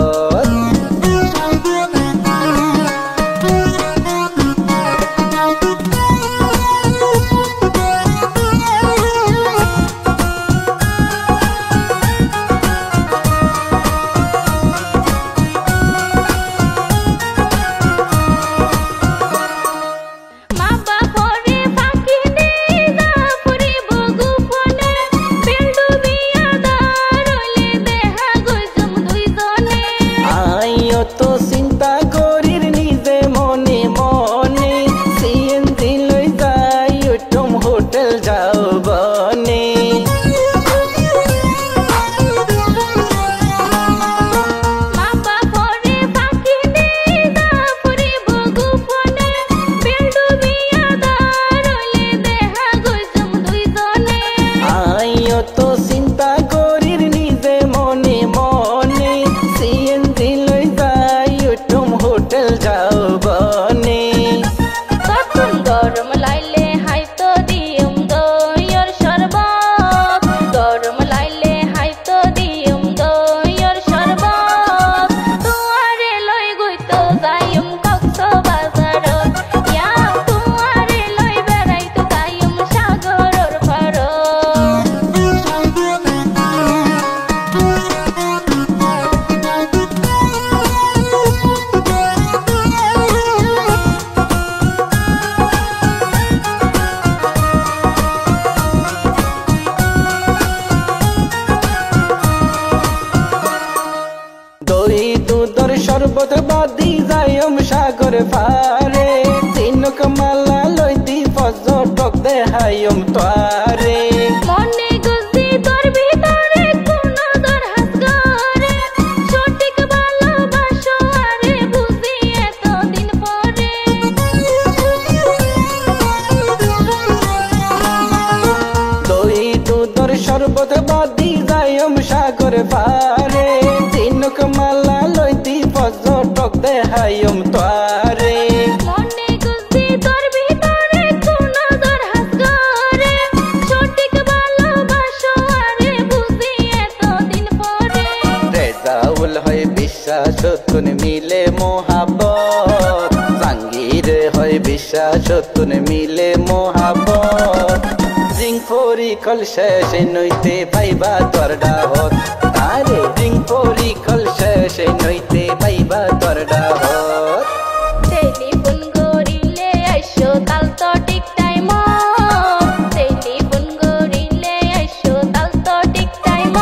শরবত বাদি যাইম সাগর পারে তিনক মালা লইতি পর্যটক দেখাইম তোয়ারে মনে গুছি তোর ভিতরে কোন দরহাস করে সঠিক ভালোবাসো আরে বুঝি এতদিন পরে দই দুধর শরবত বাদি যাইম সাগর পারে তিনক মালা লইতি পর্যটক দেখাইম তোয়ারে মনে গুছি তোর ভিতরে কোন দরহাস করে সঠিক ভালোবাসো আরে বুঝি এতদিন পরে রেজাউল হয় বিশ্বাস তুন মিলে মোহাবত জাঙ্গির হয় বিশ্বাস তুন মিলে মোহাবত জিং ফরি কল শেষে নইতে পাইবা তোর ডাহত আরে জিং ফরি কল শেষে নইতে পাইবা তোর ডাহত টেলিফোন করিলে আইসো তাল তো ঠিক টাইম টেলিফোন করিলে আইসো তাল তো ঠিক টাইম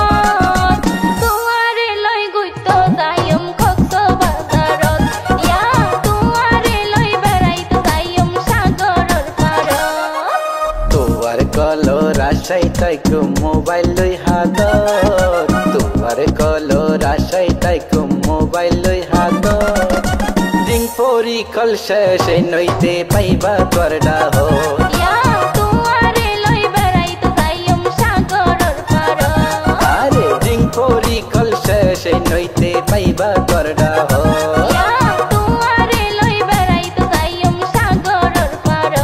তোমারে লই গুইতো যাইম কক্সবাজারত ইয়া তোমারে লই বেড়াইতো যাইম সাগরর পারত তোয়ার কলর আশাই তাইকো মোবাইল লই হাত তোয়ার কলর আশাই তাইকো মোবাইল লই হাত রিং পরি কল শেষে নইতে পাইবা তোর ডাহত ইয়া তোমারে লই বেড়াইতো যাইম সাগরর পারত আরে রিং পরি কল শেষে নইতে পাইবা তোর ডাহত ইয়া তোমারে লই বেড়াইতো যাইম সাগরর পারত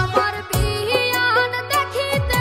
আমার পিয়ান দেখিতে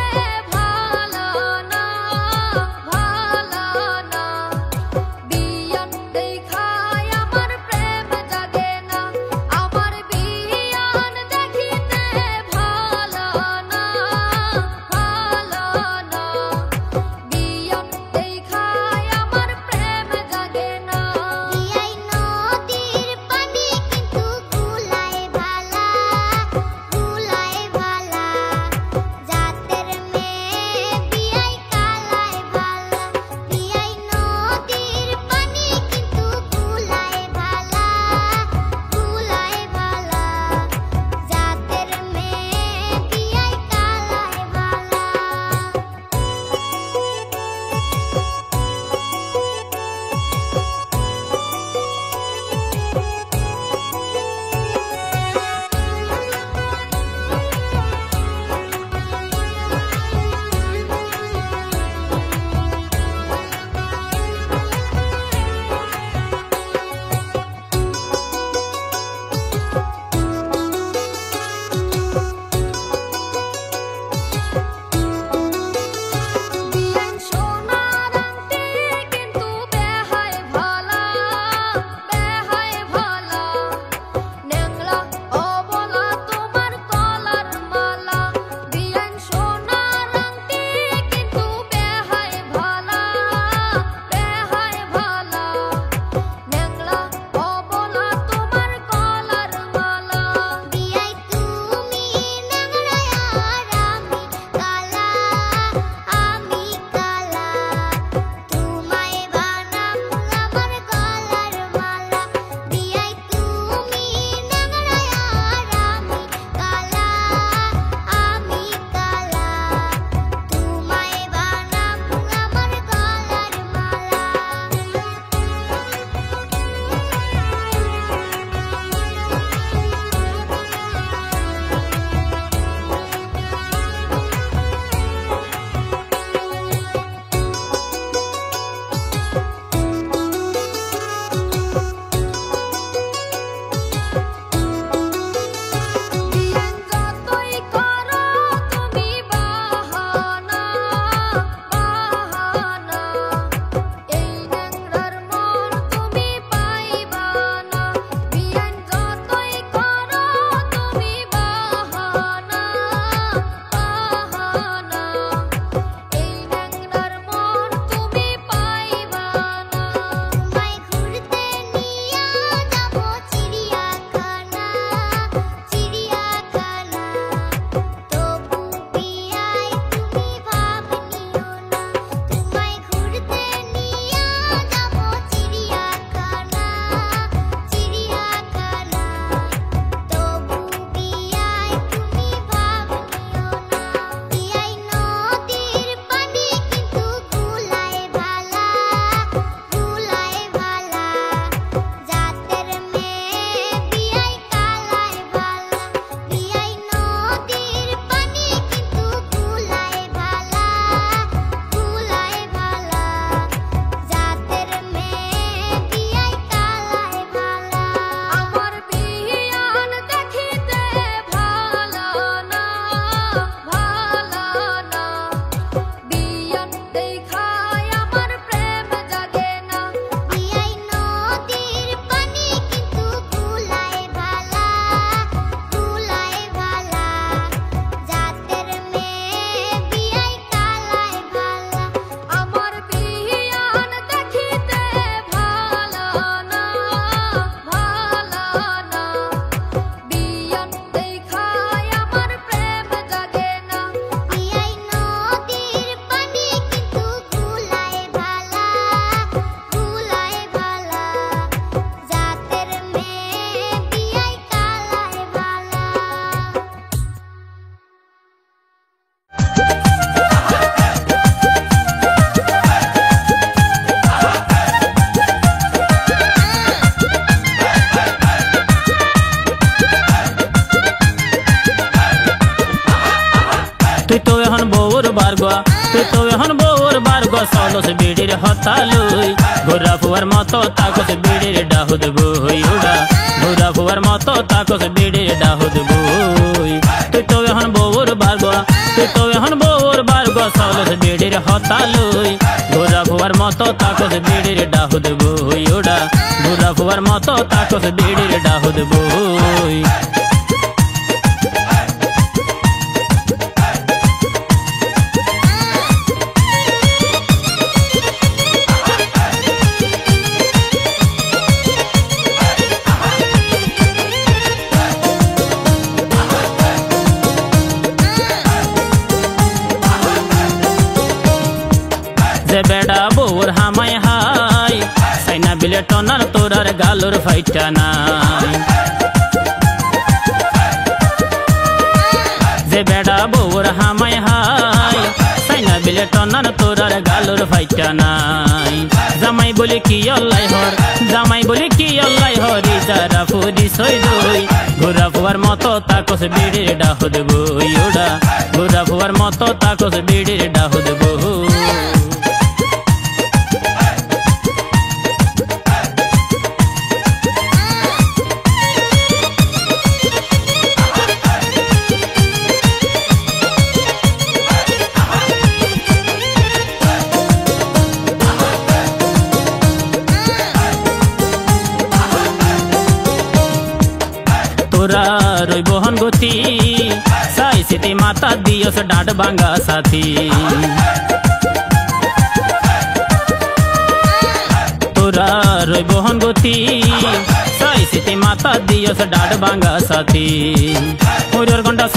বারগা তুই তো এখন বউর বারগা চলস বিড়ির হতালুই ঘোরা ফুয়ার মতো তাকস বিড়ির ডাহুদ বই উড়া ঘোরা ফুয়ার মতো তাকস বিড়ির ডাহুদ বই তুই তো এখন বউর বারগা তুই তো এখন বউর বারগা চলস বিড়ির হতালুই ঘোরা ফুয়ার মতো তাকস বিড়ির ডাহুদ বই উড়া ঘোরা ফুয়ার মতো তাকস বিড়ির ডাহুদ বই যে বেড়া বউর হামাই হাই সাইনা বিলে টনার তোরার গালুর ফাইটা নাই যে বেড়া বউর হামাই হাই সাইনা বিলে টনার তোরার গালুর ফাইটা নাই জামাই বলে কি অল্লাই হর জামাই বলে কি অল্লাই হরি যারা ফুরি সই দই ঘোরা ফুয়ার মতো তাকস বিড়ির ডাহুদ বই ওড়া ঘোরা ফুয়ার মতো তাকস বিড়ির ডাহুদ বই তোরা রই বহন গতি সাই সিটি মাতা দিয়স ডাড বাঙ্গা সাথী তোরা রই বহন গতি সাই সিটি মাতা দিয়স ডাড বাঙ্গা সাথী খৈরর ঘন্টা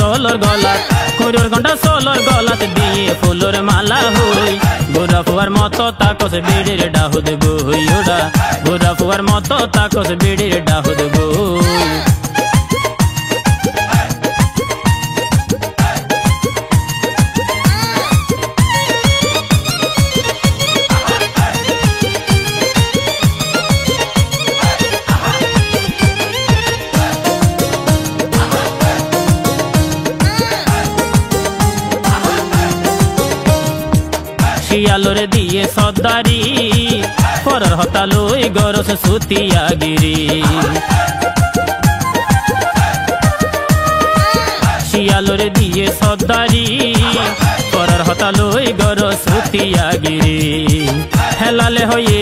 সোলর গলাত দিয়ে ফুলর মালা হই গোরা ফুয়ার মতো তাকস বিড়ির ডাহুদ বই ওড়া গোরা ফুয়ার মতো তাকস বিড়ির ডাহুদ বই শিয়ালোরে দিয়ে সর্দারি পরর হতালই গরস সুতিয়া গিরি শিয়ালোরে দিয়ে সর্দারি পরর হতালই গরস সুতিয়া গিরি হেলালে হয়ে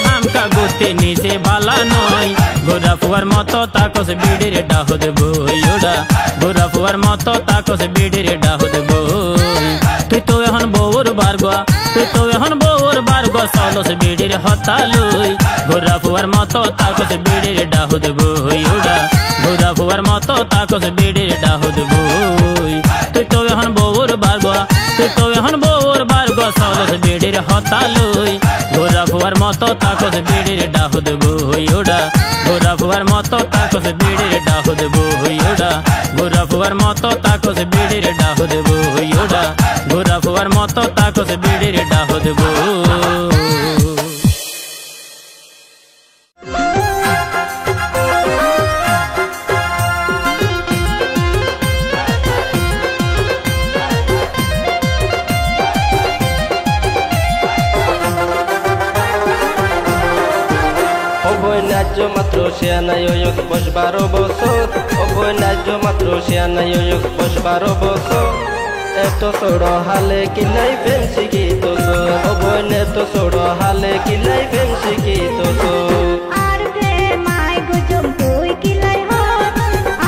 হামকা গতি নিজে বালা নয় গোরা ফুয়ার মতো তাকস বিড়ির ডাহুদ বই ওড়া গোরা ফুয়ার মতো তাকস বিড়ির ডাহুদ বই তুই তো এখন বউর বারগা তুই তো এখন বউর বারগা চলস বিড়ির হতালুই ঘোরা ফুয়ার মতো তাকস বিড়ির ডাহুদ বই ওড়া ঘোরা ফুয়ার মতো তাকস বিড়ির ডাহুদ বই তুই তো এখন বউর বারগা তুই তো এখন বউর বারগা চলস বিড়ির হতালুই ঘোরা ফুয়ার মতো তাকস বিড়ির ডাহুদ বই ওড়া ঘোরা ফুয়ার মতো তাকস বিড়ির ডাহুদ বই ওড়া ঘোরা ফুয়ার মতো তাকস বিড়ির ডাহুদ বই ওড়া ঘোরা ফুয়ার মতো তাকস বিড়ির ডাহুদ বই ন্যায্য মাত্র শিয়ানায় 12 বছর অবৈ ন্যায্য মাত্র শিয়ানায় 12 বছর এত ছোড় হালে কিলাই প্রেম শিখিত অবৈ এত ছোড় হালে কিলাই প্রেম শিখিত আর প্রেমায় গুজব তুই কিলাই হর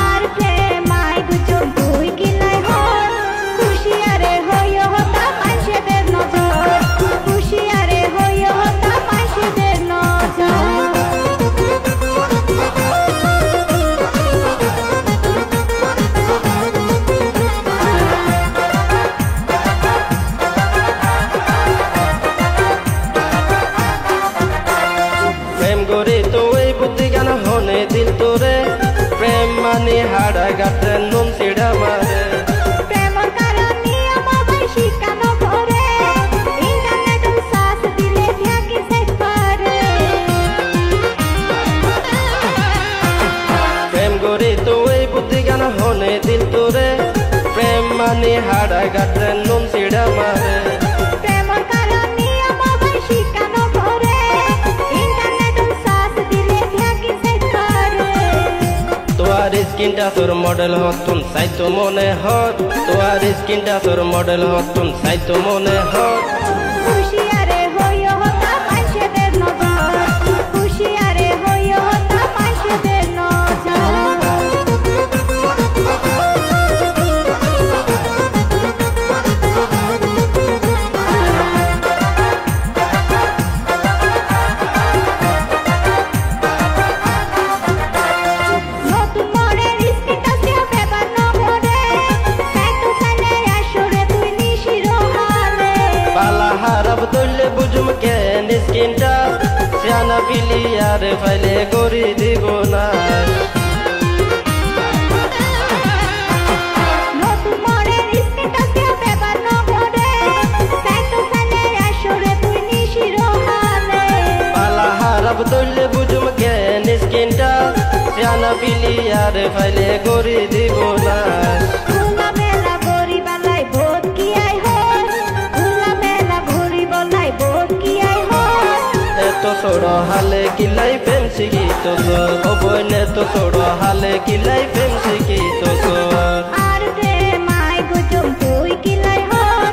আর প্রেমায় গুজব তুই কিলাই হর খুশিয়ারে হইও হতা মানুষের নজর খুশিয়ারে হইও হতা মানুষের নজর প্রেম গড়ি মানি হাড়াই গাতে নুন সিড়া মারে প্রেমর কারণ নিয়ম ভাই শিখানো করে ইন্টারনেট সার্চ দিলে থাকি সেট করে তোর স্কিনটা তোর মডেল হতুন সাইতো মনে হত তোর স্কিনটা তোর মডেল হতুন সাইতো মনে হত হুশিয়ারে হইও হতা পাইছেদের নজর হুশিয়ারে হইও হতা পাইছেদের নজর নতুন মনের স্কিনটা সেও পেপার নভরে সাইটু সালে আসরে তুই নিশিরো হালে পালা হারাব দইলে বুঝুম কেন স্কিনটা সিয়ানা পিলিয়ার ফাইলে গড়ি দিব না নতুন মনের স্কিনটা সেও পেপার নভরে সাইটু সালে আসরে তুই নিশিরো হালে পালা হারাব দইলে বুঝুম কেন স্কিনটা সিয়ানা পিলিয়ার ফাইলে গড়ি দিব না খোলা মেলা গরি বালাই ভোট কি আই হল খোলা মেলা ঘুরি বলাই ভোট কি আই হল এত ছোড় হালে কিলাই প্রেম শিখিত ও বইনে তো ছোড় হালে কিলাই প্রেম শিখিত আর প্রেমাই গুজুম তুই কিলাই হল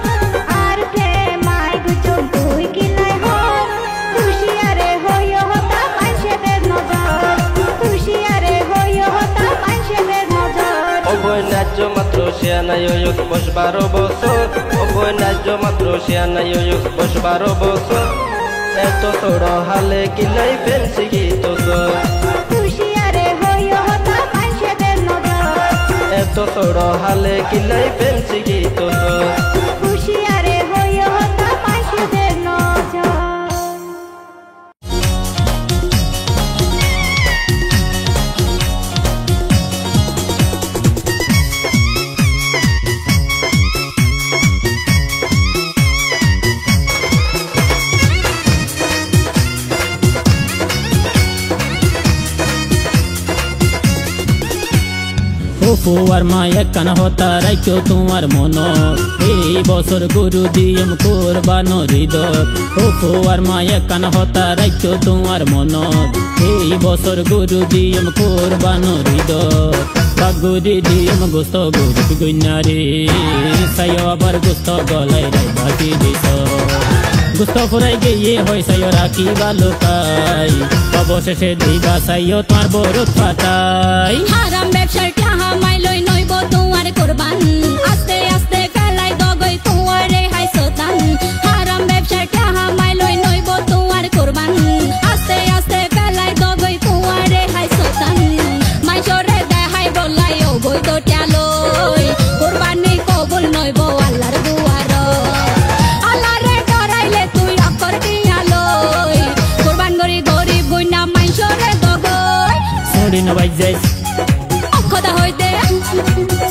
আর প্রেমাই গুজুম তুই কিলাই হল হুশিয়ারে হইও হতা পাইছেদের নজর হুশিয়ারে হইও হতা পাইছেদের নজর ও বই ন্যায্য মাত্র সিয়ানাই ওয়ুক 12 বছর ও বই ন্যায্য মাত্র সিয়ানাই ওয়ুক 12 বছর এত ছোড় হালে কিলাই প্রেম শিখিত হুশিয়ারে হইও হতা পাইছেদের নজর এত ছোড় হালে কিলাই প্রেম শিখিত হুশিয়ারে হইও হতা পাইছেদের নজর ফুয়ার মা একখানা হতা রাইছো তোমার মন এই বছর গুরু দিয়ম কোরবান হৃদয় ও ফুয়ার মা একখানা হতা রাইছো তোমার মন এই বছর গুরু দিয়ম কোরবান হৃদয় বাগুরি দিয়ম গোস্ত গুরু গইনারে সাইও আবার গোস্ত গলাই রাই বাকি দিছ গোস্ত ফুরাই গিয়ে হয় সাইও রাখি বালুকাই অবশেষে দিবা সাইও তোমার বরুদ ফাটাই হারাম ব্যবসার টাহা মাইলই নইব তোমার কোরবান আস্তে আস্তে ফেলাই দগই তোমারে হাই সোতান হারাম ব্যবসার টাহা মাইলই নইব তোমার কোরবান আস্তে আস্তে ফেলাই দগই তোমারে হাই সোতান মাইশরে দেখাই বলাই ও বই তো টালই কোরবানি কবুল নইব আল্লাহর দুয়ার আল্লাহরে ডরাইলে তুই অক্ষর দিয়ালই কোরবান গরি গরিব গুইনা মাইশরে দগই সুড়ি না বাইজাইস অক্ষতা হইতে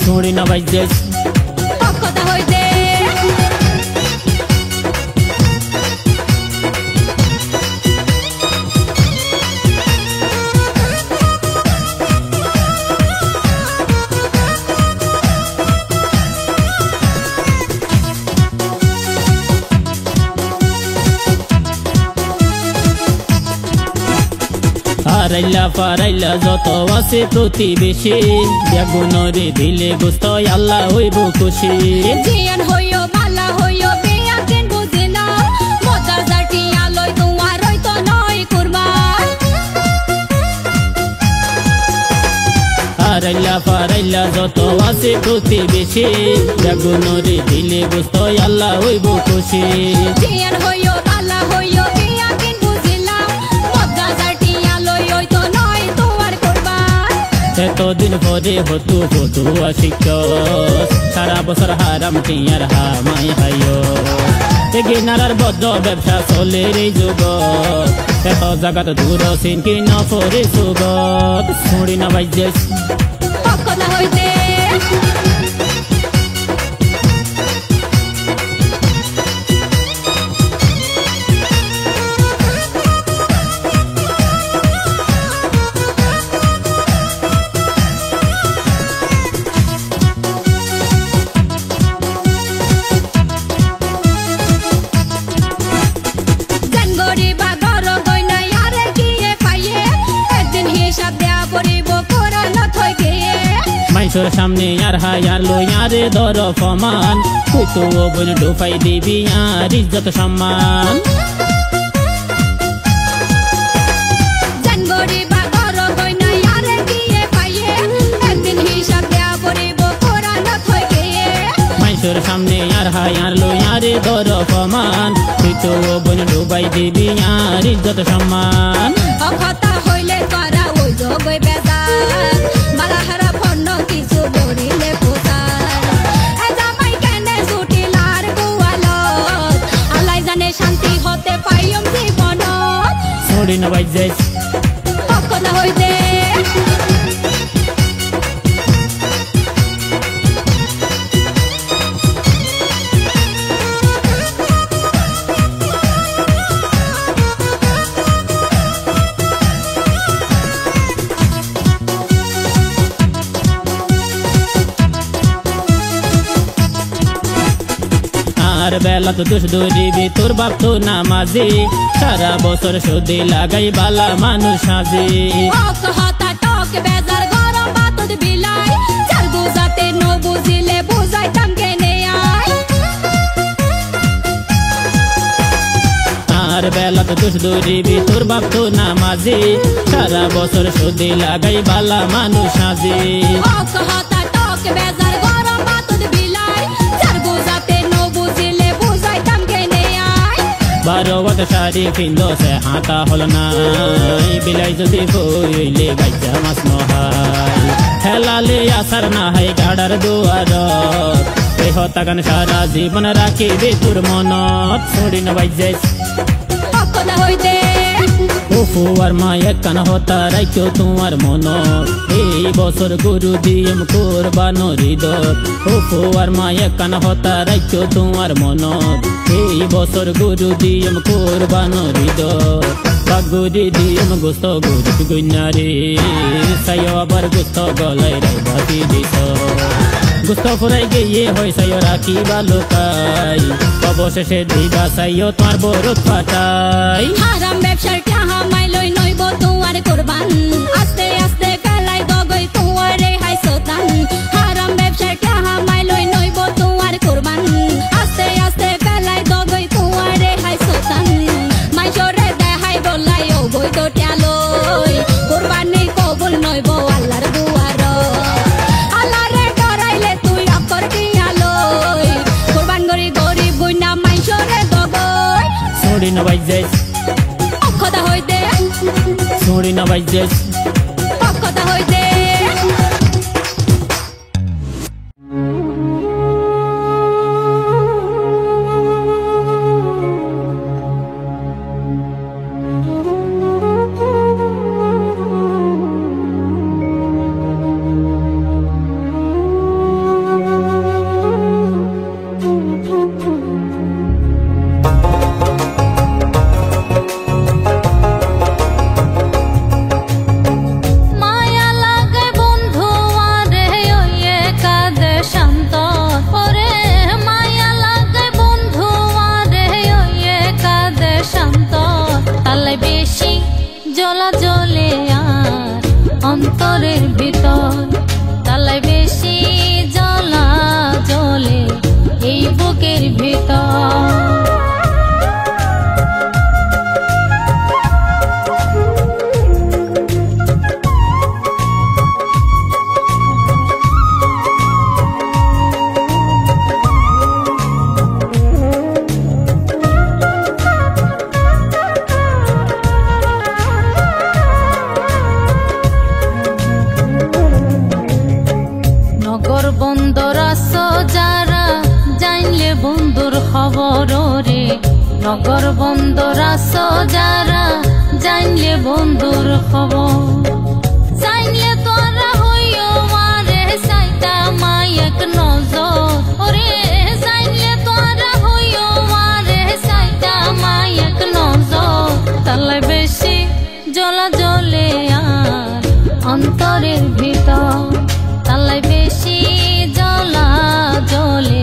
সুড়ি না বাইজাইস অক্ষতা হইতে হারাইলা পারাইলা যত আছে প্রতিবেশী বেগুনরে দিলে গোস্ত আল্লাহ হইব খুশি জিয়ান হইও বালা হইও বিয়া কেন বুঝিনা মজা জাটি আলোয় তোমার হইতো নয় কুরবান হারাইলা পারাইলা যত আছে প্রতিবেশী বেগুনরে দিলে গোস্ত আল্লাহ হইব খুশি জিয়ান হইও বালা হইও বিয়া কেন বুঝিনা মজা জাটি আলোয় হইতো নয় তোমার কুরবান এতদিন পরে হতু হতু আশিক সারা বছর হারাম টিয়ার হামাই হাইও এগিনার বদ্ধ ব্যবসা চলে রে যুগ এত জাগাত দূর সিন কি ন পরে সুগত শুড়ি না বাইজেস অক্ষতা হইতে মানুষের সামনে আর হায়ার লইয়ারে ধর ফমান তুই তো বোন ডুফাই দিবি আর ইজ্জত সম্মান মানুষের সামনে আর হায়ার লইয়ারে ধর ফমান তুই তো বোন ডুবাই দিবি আর ইজ্জত সম্মান কথা হইলে করা ওই জগই বেজার মালাহারা ফন্ন কিছু বলিলে পোতার এ জামাই কেনে ছুটিলার গোয়ালত আল্লাহ জানে শান্তি হতে পাইম জীবনত ছড়ি না বাইজাই কথা হইতে আর বেলা তো দোষ ধরিবি তোর বাপ তো নামাজি সারা বছর সর্দি লাগাই বালা মানুষ সাজি হতা টক বেজার গরম বাতত বিলাই চার বুঝাতে ন বুঝিলে বুঝাইতাম কেনে আই আর বেলা তো দোষ ধরিবি তোর বাপ তো নামাজি সারা বছর সর্দি লাগাই বালা মানুষ সাজি হতা টক বেজার গরম বাতত বিলাই চার বুঝাতে ন বুঝিলে বুঝাইতাম কেনে আই 12 বত শাড়ি কিনলো সে হাতা হল নাই বিলাই যদি বইলে বাচ্চা মাস নহাই হেলালে আসার না হয় গাড়ার দুয়ার এই হতাগান সারা জীবন রাখিবি তোর মনত ছড়ি না বাইজাই কথা হইতে ওফু আর মায়ের কান হতা রাইছো তোমার মন এই বছর গুরু দিম কোরবান হৃদয় ওফু আর মায়ের কান হতা রাইছো তোমার মন এই বছর গুরু দিম কোরবান হৃদয় বাগুরি দিম গোস্ত গুরু গুন্নারে সাইও আবার গোস্ত গলায় রে বাতি দিস গোস্ত ফুরাই গিয়ে হয় সাইও রাখি বালুকাই অবশেষে দিবা সাইও তোমার বরত ফাটাই হারাম ব্যবসার টাহা মাইলই নইব তোমার কোরবান আস্তে আস্তে ফেলাই দগই তোমারে হাই সোতান হারাম ব্যবসার টাহা মাইলই নইব তোমার কোরবান আস্তে আস্তে ফেলাই দগই তোমারে হাই সোতান মাইশরে দেখাই বলাই ও বই তো টিয়ালই কোরবানি কবুল নইব আল্লাহর দুয়ার আল্লাহরে ডরাইলে তুই অকর টিয়ালই কোরবান গরি গরিব গুইনা মাইশরে দগই ছড়ি না বাইজাই কথা হইতে ছড়ি না বাইজাই কথা হইতে জ্বলা জ্বলে আর অন্তরের ভিতর তালাই বেশি জ্বলা জ্বলে এই বুকের ভিতর বন্দর আসো যারা জানলে বন্ধুর খবর রে নগর বন্দর আসো যারা জানলে বন্ধুর খবর জানলে তোরা হইও মারে সাইতা মায়ক নজর ওরে জানলে তোরা হইও মারে সাইতা মায়ক নজর তালে বেশি জ্বলা জ্বলে আর অন্তরের ভিতর তালাই বেশি জ্বলা জ্বলে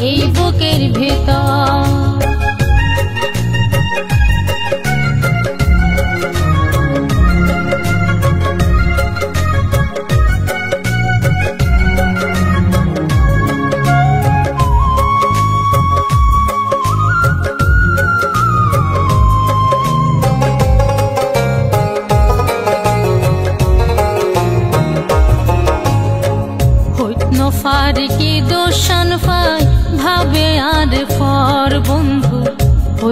এই বুকের ভিতর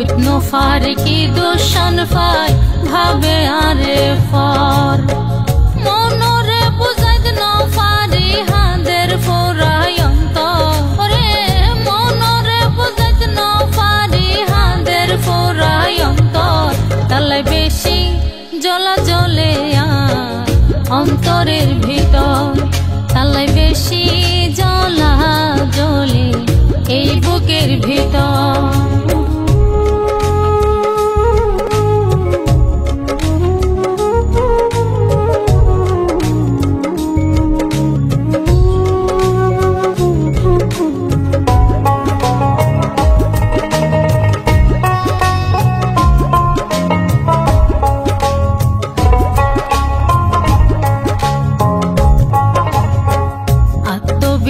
হইত নফার কি দোষান পাই ভাবে আরে ফর মনরে বুঝাইত নফারি হাঁদের ফোরাই অন্তরে মনরে বুঝাইত নফারি হাঁদের ফোরাই অন্তর তালাই বেশি জ্বলা জ্বলে অন্তরের ভিতর তালাই বেশি জ্বলা জ্বলে এই বুকের ভিতর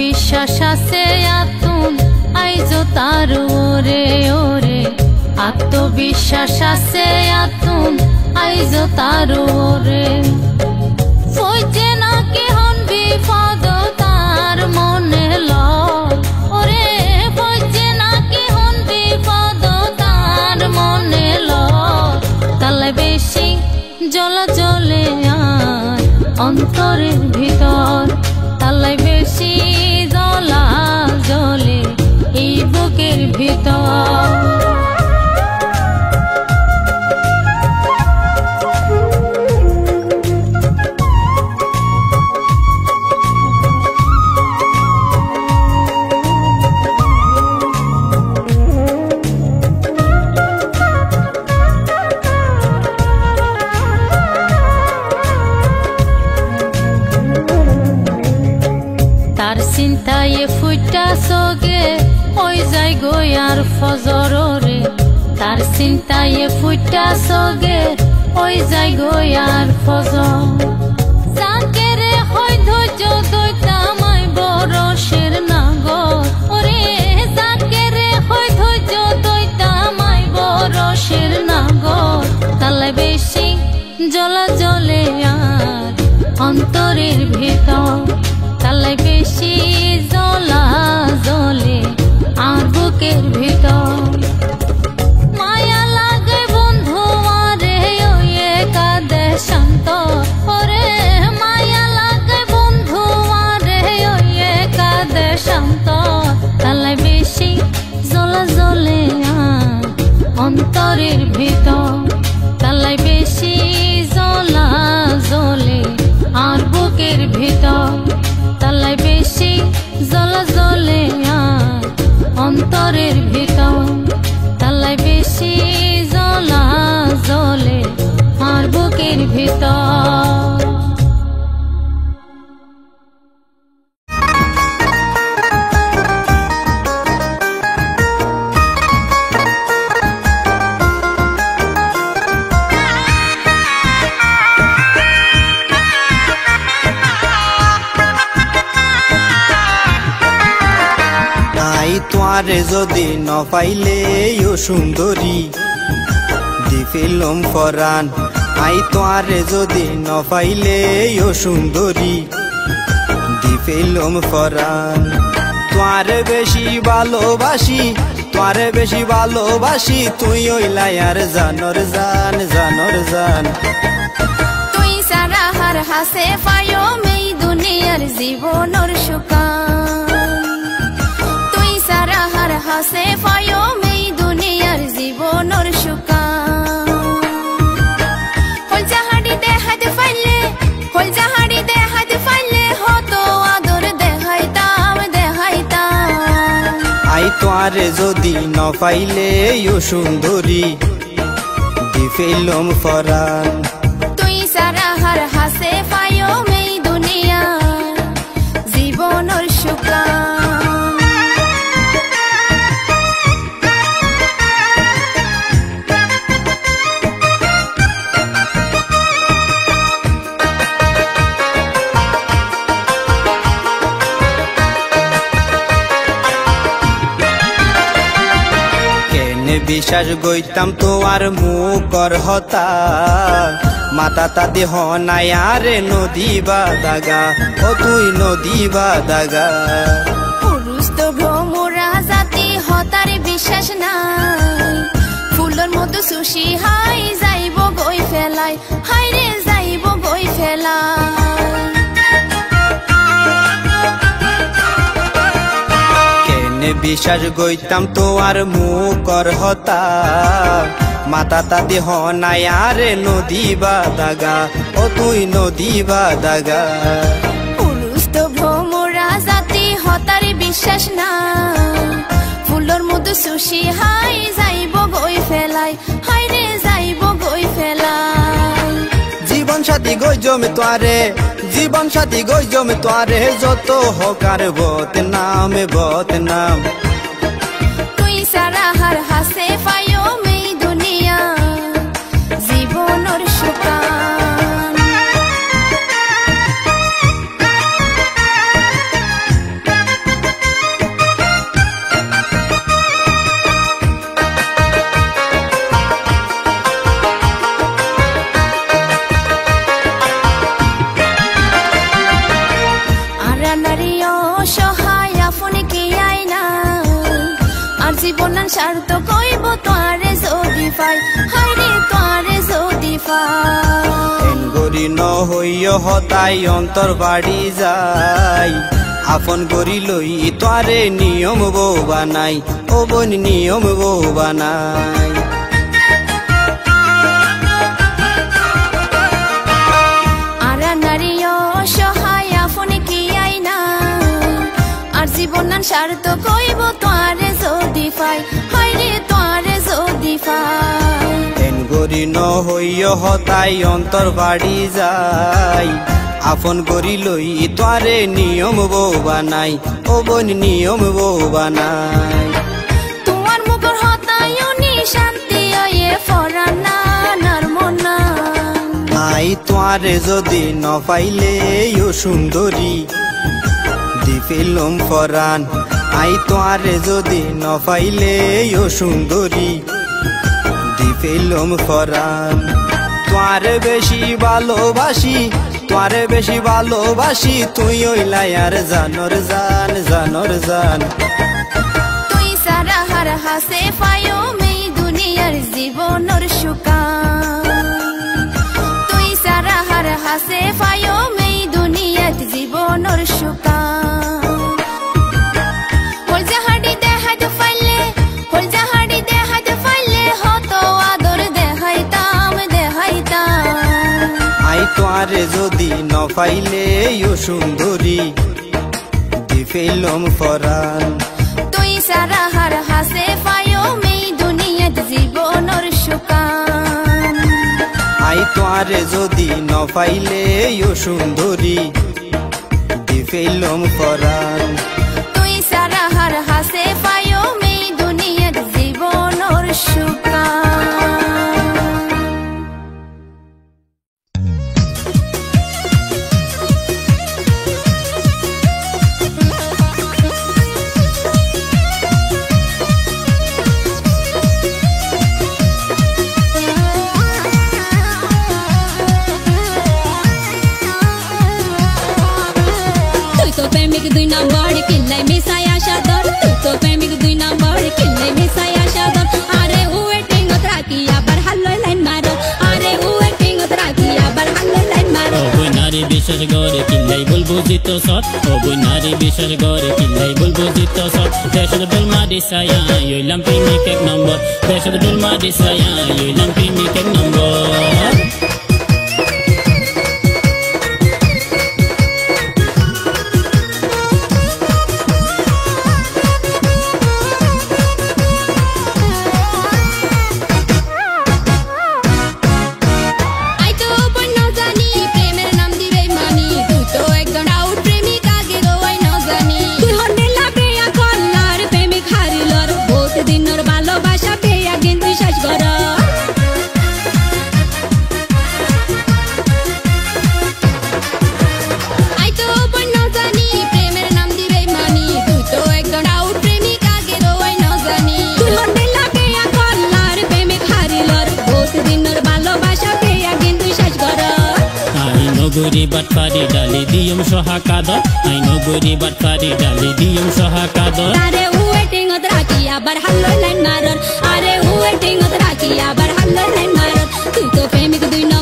বিশ্বাস আছে আতুন আইজো তার ওরে ওরে আত্মবিশ্বাস আছে আতুন আইজো তার ওরে ফইছে নাকি হন বিপদ তার মনে ল ওরে ফইছে নাকি হন বিপদ তার মনে ল তালে বেশি জ্বলা জ্বলে আর অন্তরের ভিতর তালাই বেশি জ্বলা জ্বলে এই বুকের ভিতর তার চিন্তায় ফুটা সগে ওই যাই গই আর ফজর রে তার চিন্তায় ফুটা সগে ওই যাই গই আর ফজর যাকে রে হয় ধৈর্য দইতামাই বরশের নাগর ওরে যাকে রে হয় ধৈর্য দইতামাই বরশের নাগর তালাই বেশি জ্বলা জ্বলে আর অন্তরের ভিতর তালাই বেশি জ্বলা জ্বলে আর বুকের ভিতর মায়া লাগে বন্ধু আরে ওই কাঁদে শান্ত ওরে মায়া লাগে বন্ধু আরে ওই কাঁদে শান্ত তালাই বেশি জ্বলা জ্বলে আর অন্তরের ভিতর তালাই বেশি জ্বলা জ্বলে আর বুকের ভিতর তালাই বেশি জ্বলা জ্বলে আর অন্তরের ভিতর তালাই বেশি জ্বলা জ্বলে আর বুকের ভিতর তোমারে যদি ন পাইলে ও সুন্দরী দিফিলম ফরান আই তোমারে যদি ন পাইলে ও সুন্দরী দিফিলম ফরান তোমারে বেশি ভালোবাসি তুই ওইলাই আর জানর জান তুই সারা হার হাসে পায়ো মেই দুনিয়ার জীবনর সুকান সারাহার হাসে পায়ো মেই দুনিয়ার জীবনর সুকান হল জাহাড়ি দেখাতে ফাইলে হতো আদর দেখাইতাম আই তোয়ারে যদি ন পাইলে ও সুন্দরী দিফিলম ফরান তুই সারাহার হাসে পায়ো মেই দুনিয়ার জীবনর সুকান বিশ্বাস গইতাম তো আর মুকর হতা মাতা তাতে হনায়ারে নদী বা দাগা ও তুই নদী বা দাগা পুরুষ তো ভ্রমরা জাতি হতার বিশ্বাস নাই বিশ্বাস গইতাম তো আর মুখর হতা মাতা তাতে হনাই আরে নদী বা দাগা ও তুই নদী বা দাগা পুরুষ তো ভ্রমরা জাতি হতারে বিশ্বাস না ফুলর মধ্যে সুশি হাই যাইব গই ফেলাই হাই রে যাইব গই ফেলাই জীবন সাথী গই জমে তোয়ারে জীবন সাথী গই জমে তোয়ারে যত হকার বদনাম তুই সারা হার হাসে পাইও মেই দুনিয়া জীবনের সুকান জীবনান স্বার্থ কইব তোয়ারে যদি পাই হাইরে তোয়ারে যদি পাই গরি ন হইয় হতাই অন্তর বাড়ি যায় আপন গরি লই তোয়ারে নিয়ম বউ বানাই ও বোন নিয়ম বউ বানাই আরা নারী অসহায় আপন কি আইনা আর জীবনান স্বার্থ কইব তোয়ারে যদি পাই হাইরে তোয়ারে যদি পাই গরি ন হইয় হতাই অন্তর বাড়ি যায় আপন গরি লই তোয়ারে নিয়ম বউ বানাই ও বোন নিয়ম বউ বানাই তোমার মুখর হতাই নি শান্তি ওয়ে ফরানা নার মনা আই তোয়ারে যদি ন পাইলে ও সুন্দরী দিফিলম ফরান আই তোয়ারে যদি ন পাইলে ও সুন্দরী দিফিলম ফরান তোয়ারে বেশি ভালোবাসি তুই ওইলাই আর জানর জান তুই সারা হার হাসে পাইও মেই দুনিয়ার জীবনের সুকান তুই সারা হার হাসে পাইও মেই দুনিয়ার জীবনের সুকান হল জাহাড়ি দেখাইতে ফাইলে হতো আদর দেখাইতাম আই তোয়ারে যদি ন পাইলে ও সুন্দরী দিফিলম ফরান তুই সারা হার হাসে পাইও মেই দুনিয়ার জীবনের সুকান আই তোয়ারে যদি ন পাইলে ও সুন্দরী দিফিলম ফরান তুই সারা হার হাসে পাইও মেই দুনিয়ার জীবনের সুকান দুই নম্বর কিল্লাই মিশাই আশা দর তুই তো প্রেমিক দুই নম্বর কিল্লাই মিশাই আশা দর আরে ওয়েটিং রাখি আবার হাল্লই লাইন মারো আরে ওয়েটিং রাখি আবার হাল্লই লাইন মারো ও বই নারী বিশ্বাস গরে কিল্লাই বলবো জিত সৎ ও বই নারী বিশ্বাস গরে কিল্লাই বলবো জিত সৎ দেশের ডোলমা দিসায়া ইলাম প্রেমিক এক নম্বর দেশের ডোলমা দিসায়া ইলাম প্রেমিক এক নম্বর গরি বাটপারি ডালি দিয়ম সহা কাদর আইনো গরি বাটপারি ডালি দিয়ম সহা কাদর আরে ওয়েটিং ওদ রাখি আবার হাল্লই লাইন মারর আরে ওয়েটিং ওদ রাখি আবার হাল্লই লাইন মারর তুই তো প্রেমিক দুই নম্বর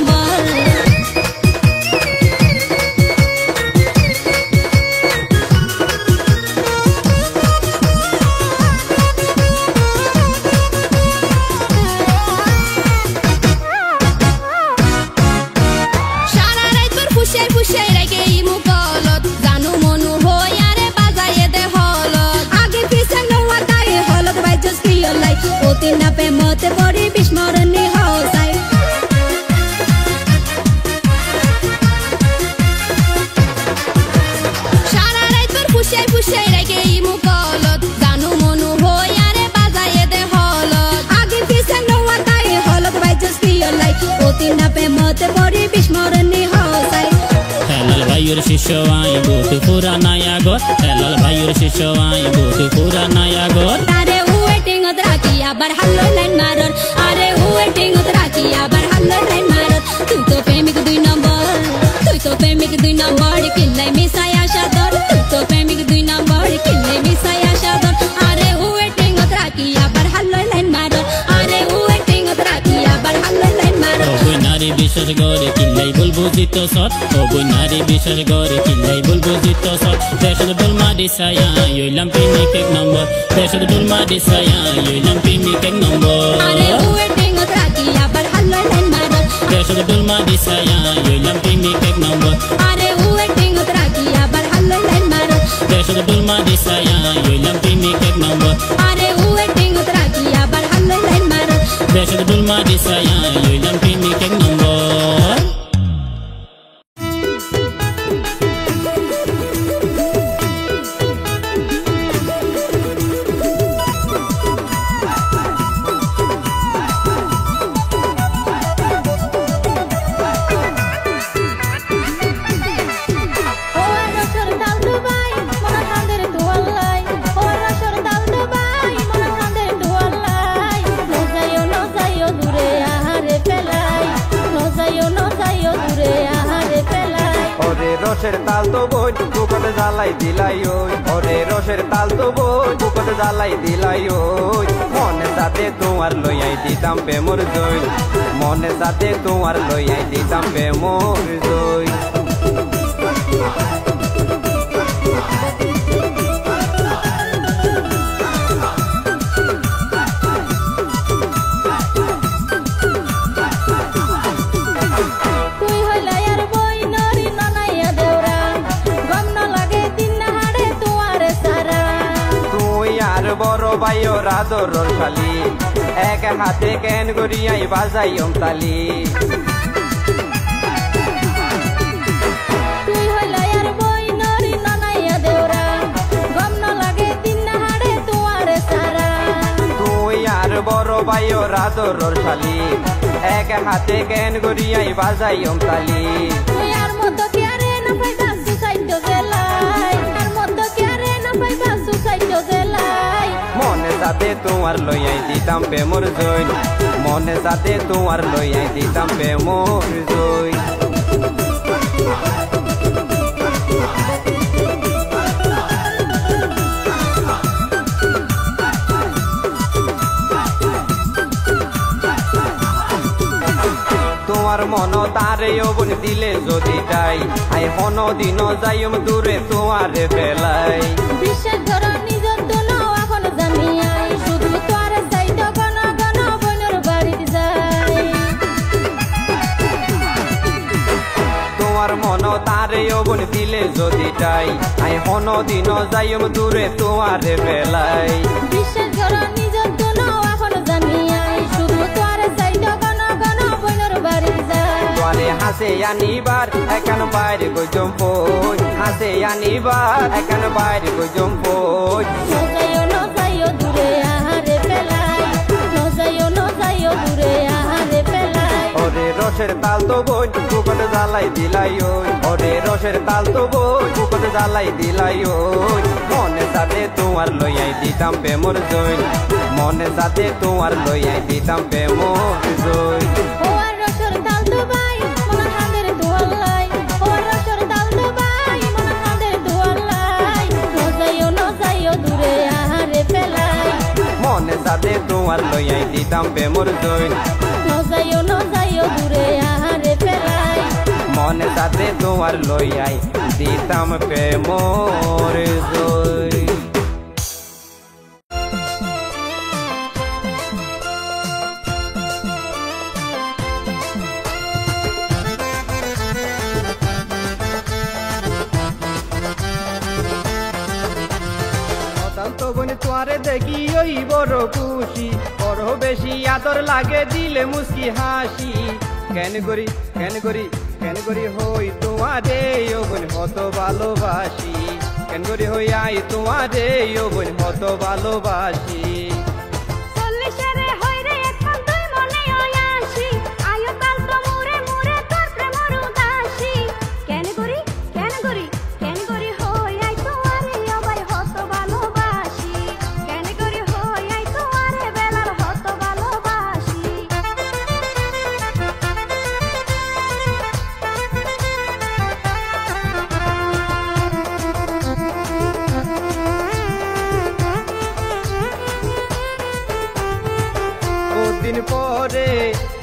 তিনা প্রেমতে পড়ি বিস্মরণী হসাই হেলাল ভাইয়ের শিষ্য আইব তুই পুরা নায়াগর হেলাল ভাইয়ের শিষ্য আইব তুই পুরা নায়াগর আরে ওয়েটিং ত রাখি আবার হাল্লো লাইন মারর আরে ওয়েটিং ত রাখি আবার হাল্লো লাইন মারর তুই তো প্রেমিক 2 নম্বর তুই তো প্রেমিক 2 নম্বর কিল্লাই মিসাই আশা দর তুই তো প্রেমিক 2 নম্বর কিল্লাই মিসাই আশা দর আরে ওয়েটিং ত রাখি আবার হাল্লো লাইন মারর আরে ওয়েটিং ত রাখি আবার হাল্লো লাইন মারর ও বই নারী বিশ্বাস করে কিল্লাই বলবো জিত সৎ ও বই নারী বিশ্বাস করে কিল্লাই বলবো জিত সৎ দেশের ডোলমা দিসায়া ইলাম প্রেমিক 1 নম্বর দেশের ডোলমা দিসায়া ইলাম প্রেমিক 1 নম্বর আরে ওয়েটিং ত রাখি আবার হাল্লো লাইন মারর দেশের ডোলমা দিসায়া ইলাম প্রেমিক 1 নম্বর আরে ওয়েটিং ত রাখি আবার হাল্লো লাইন মারর দেশের ডোলমা দিসায়া ইলাম প্রেমিক 1 নম্বর আরে ওয়েটিং ত রাখি আবার হাল্লো লাইন মারর দেশের ডোলমা দিসায়া ইলাম প্রেমিক 1 নম্বর রসের তাল তো বই বুকতে জ্বালাই দিলাই ওই ওরে রসের তাল তো বই বুকতে জ্বালাই দিলাই ওই মনে সাথে তোমার লইয়াই দিতাম প্রেমর জয় মনে সাথে তোমার লইয়াই দিতাম প্রেমর জয় বড় ভাইও রাদর শালি এক হাতে কেন গড়িয়াই বাজাই তালি তুই হইলা আর বই নরি নানাইয়া দেওরা গম না লাগে দিন হাড়ে তোমারে সারা তুই আর বড় ভাইও রাদর শালি এক হাতে কেন গড়িয়াই বাজাই তালি তুই আর মতো কি আরে না পাইবা সুসাইড গেলাই আর মতো কি আরে না পাইবা সুসাইড গেলাই মনে সাথে তোমার লইয়াই দিতাম প্রেমর জয় মনে সাথে তোমার লইয়াই দিতাম প্রেমর জয় তোমার মন তারে অবন দিলে যদি যাই আই হন দিন যাইম দূরে তোমারে বেলাই বিশ্বাস ধরা নিজের তো নাও এখন জানি আই শুধু তোর সাইড গন গন বনর বাড়িতে যাই তোমার মন তারে অবন দিলে যদি যাই আই হন দিন যাইম দূরে তোমারে বেলাই বিশ্বাস ধরা নিজের তো নাও এখন জানি আই শুধু তোর সাইড গন গন বনর বাড়িতে যাই তোরে হাসে আনিবার এখন বাইরে গজম পই হাসে আনিবার এখন বাইরে গজম পই ন যাইও দূরে আহারে পেলাই ন যাইও দূরে আহারে পেলাই ওরে রসের তাল তো বই বুকতে জ্বালাই দিলাই ওই ওরে রসের তাল তো বই বুকতে জ্বালাই দিলাই ওই মনে সাথে তোমার লইয়াই দিতাম প্রেমর জয় মনে সাথে তোমার লইয়াই দিতাম প্রেমর জয় ও আর রসর তাল তো বাই মন হাঁদের দোয়ালাই ও আর রসর তাল তো বাই মন হাঁদের দোয়ালাই ন যাইও দূরে আহারে পেলাই মনে সাথে তোমার লইয়াই দিতাম প্রেমর জয় ন যাইও দূরে আহারে পেলাই মনে সাথে তোমার লইয়াই দিতাম প্রেমর জয় তোয়ারে দেখি ওই বড় খুশি বড় বেশি আদর লাগে দিলে মুস্কি হাসি কেন করি হই তোমারে ওবন হত ভালোবাসি কেন করি হই আই তোমারে ওবন হত ভালোবাসি চল্লিশেরে হই রে এখন তুই মনে আসি আয়ো কাল তো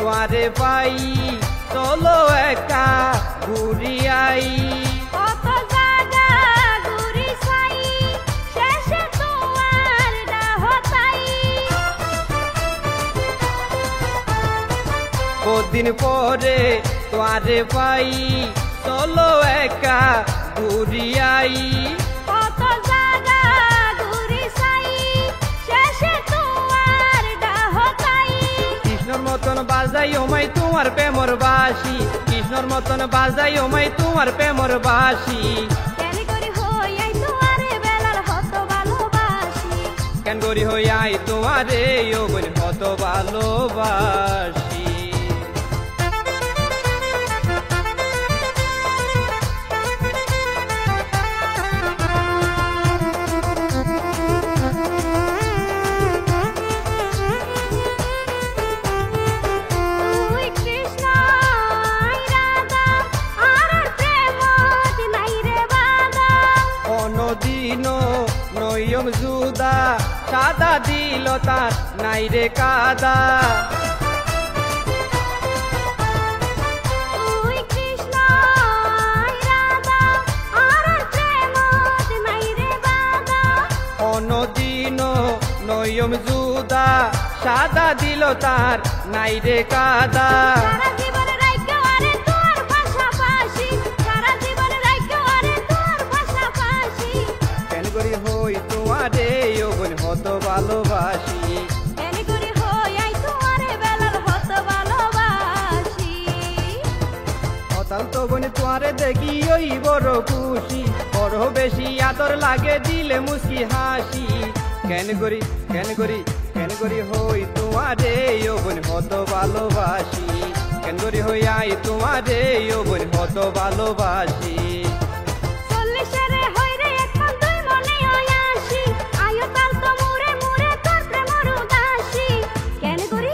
তোয়ারে পাই চলো একা ঘুরিয়াই কত জায়গা ঘুরি সাই শেষে তোমার ডাহতাই কদিন পরে তোয়ারে পাই চলো একা ঘুরিয়াই কত জায়গা ঘুরি সাই শেষে তোমার ডাহতাই কৃষ্ণর মতন বাজাই ওমাই তোমার প্রেমর বাসি কৃষ্ণর মতন বাজাই ওমাই তোমার প্রেমর বাসি কেন করি হইয়াই তোমারে বেলার হত ভালোবাসি কেন করি হইয়াই তোমারে ও বোন কত ভালোবাসি তুই কৃষ্ণ রাধা আর প্রেমত নাই রে বাধা কোনদিনও নয়ম জুদা সাদা দিল তার নাই রে কাদা তুই কৃষ্ণ রাধা আর প্রেমত নাই রে বাধা কোনদিনও নয়ম জুদা সাদা দিল তার নাই রে কাদা সারা জীবন রাইখো আরে তোর পাশাপাশি সারা জীবন রাইখো আরে তোর পাশাপাশি কেন করি হই তোমারে ও বোন হত ভালোবাসি কেন করি হইয়াই তোমারে বেলার হত ভালোবাসি হতাল তো বোন তোমারে দেখি ওই বড় খুশি বড় বেশি আদর লাগে দিলে মুসকি হাসি কেন করি কেন করি কেন করি হই তোমারে ও বোন হত ভালোবাসি কেন করি হই আই তোমারে ও বোন হত ভালোবাসি চল্লিশেরে হইরে এক মন দুই মনে আসি আয়ো তাল তো মুরে মুরে তোর প্রেমর উদাসী কেন করি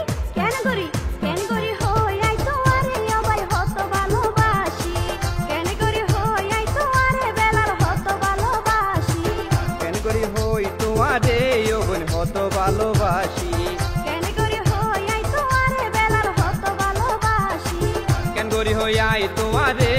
হইয়াই তোমারে অবাই হত ভালোবাসি কেন করি হইয়াই তোমারে বেলার হত ভালোবাসি কেন করি হই তোমারে ও বোন হত ভালোবাসি কেন করি হইয়াই তোমারে বেলার হত ভালোবাসি কেন করি হই আই তোমারে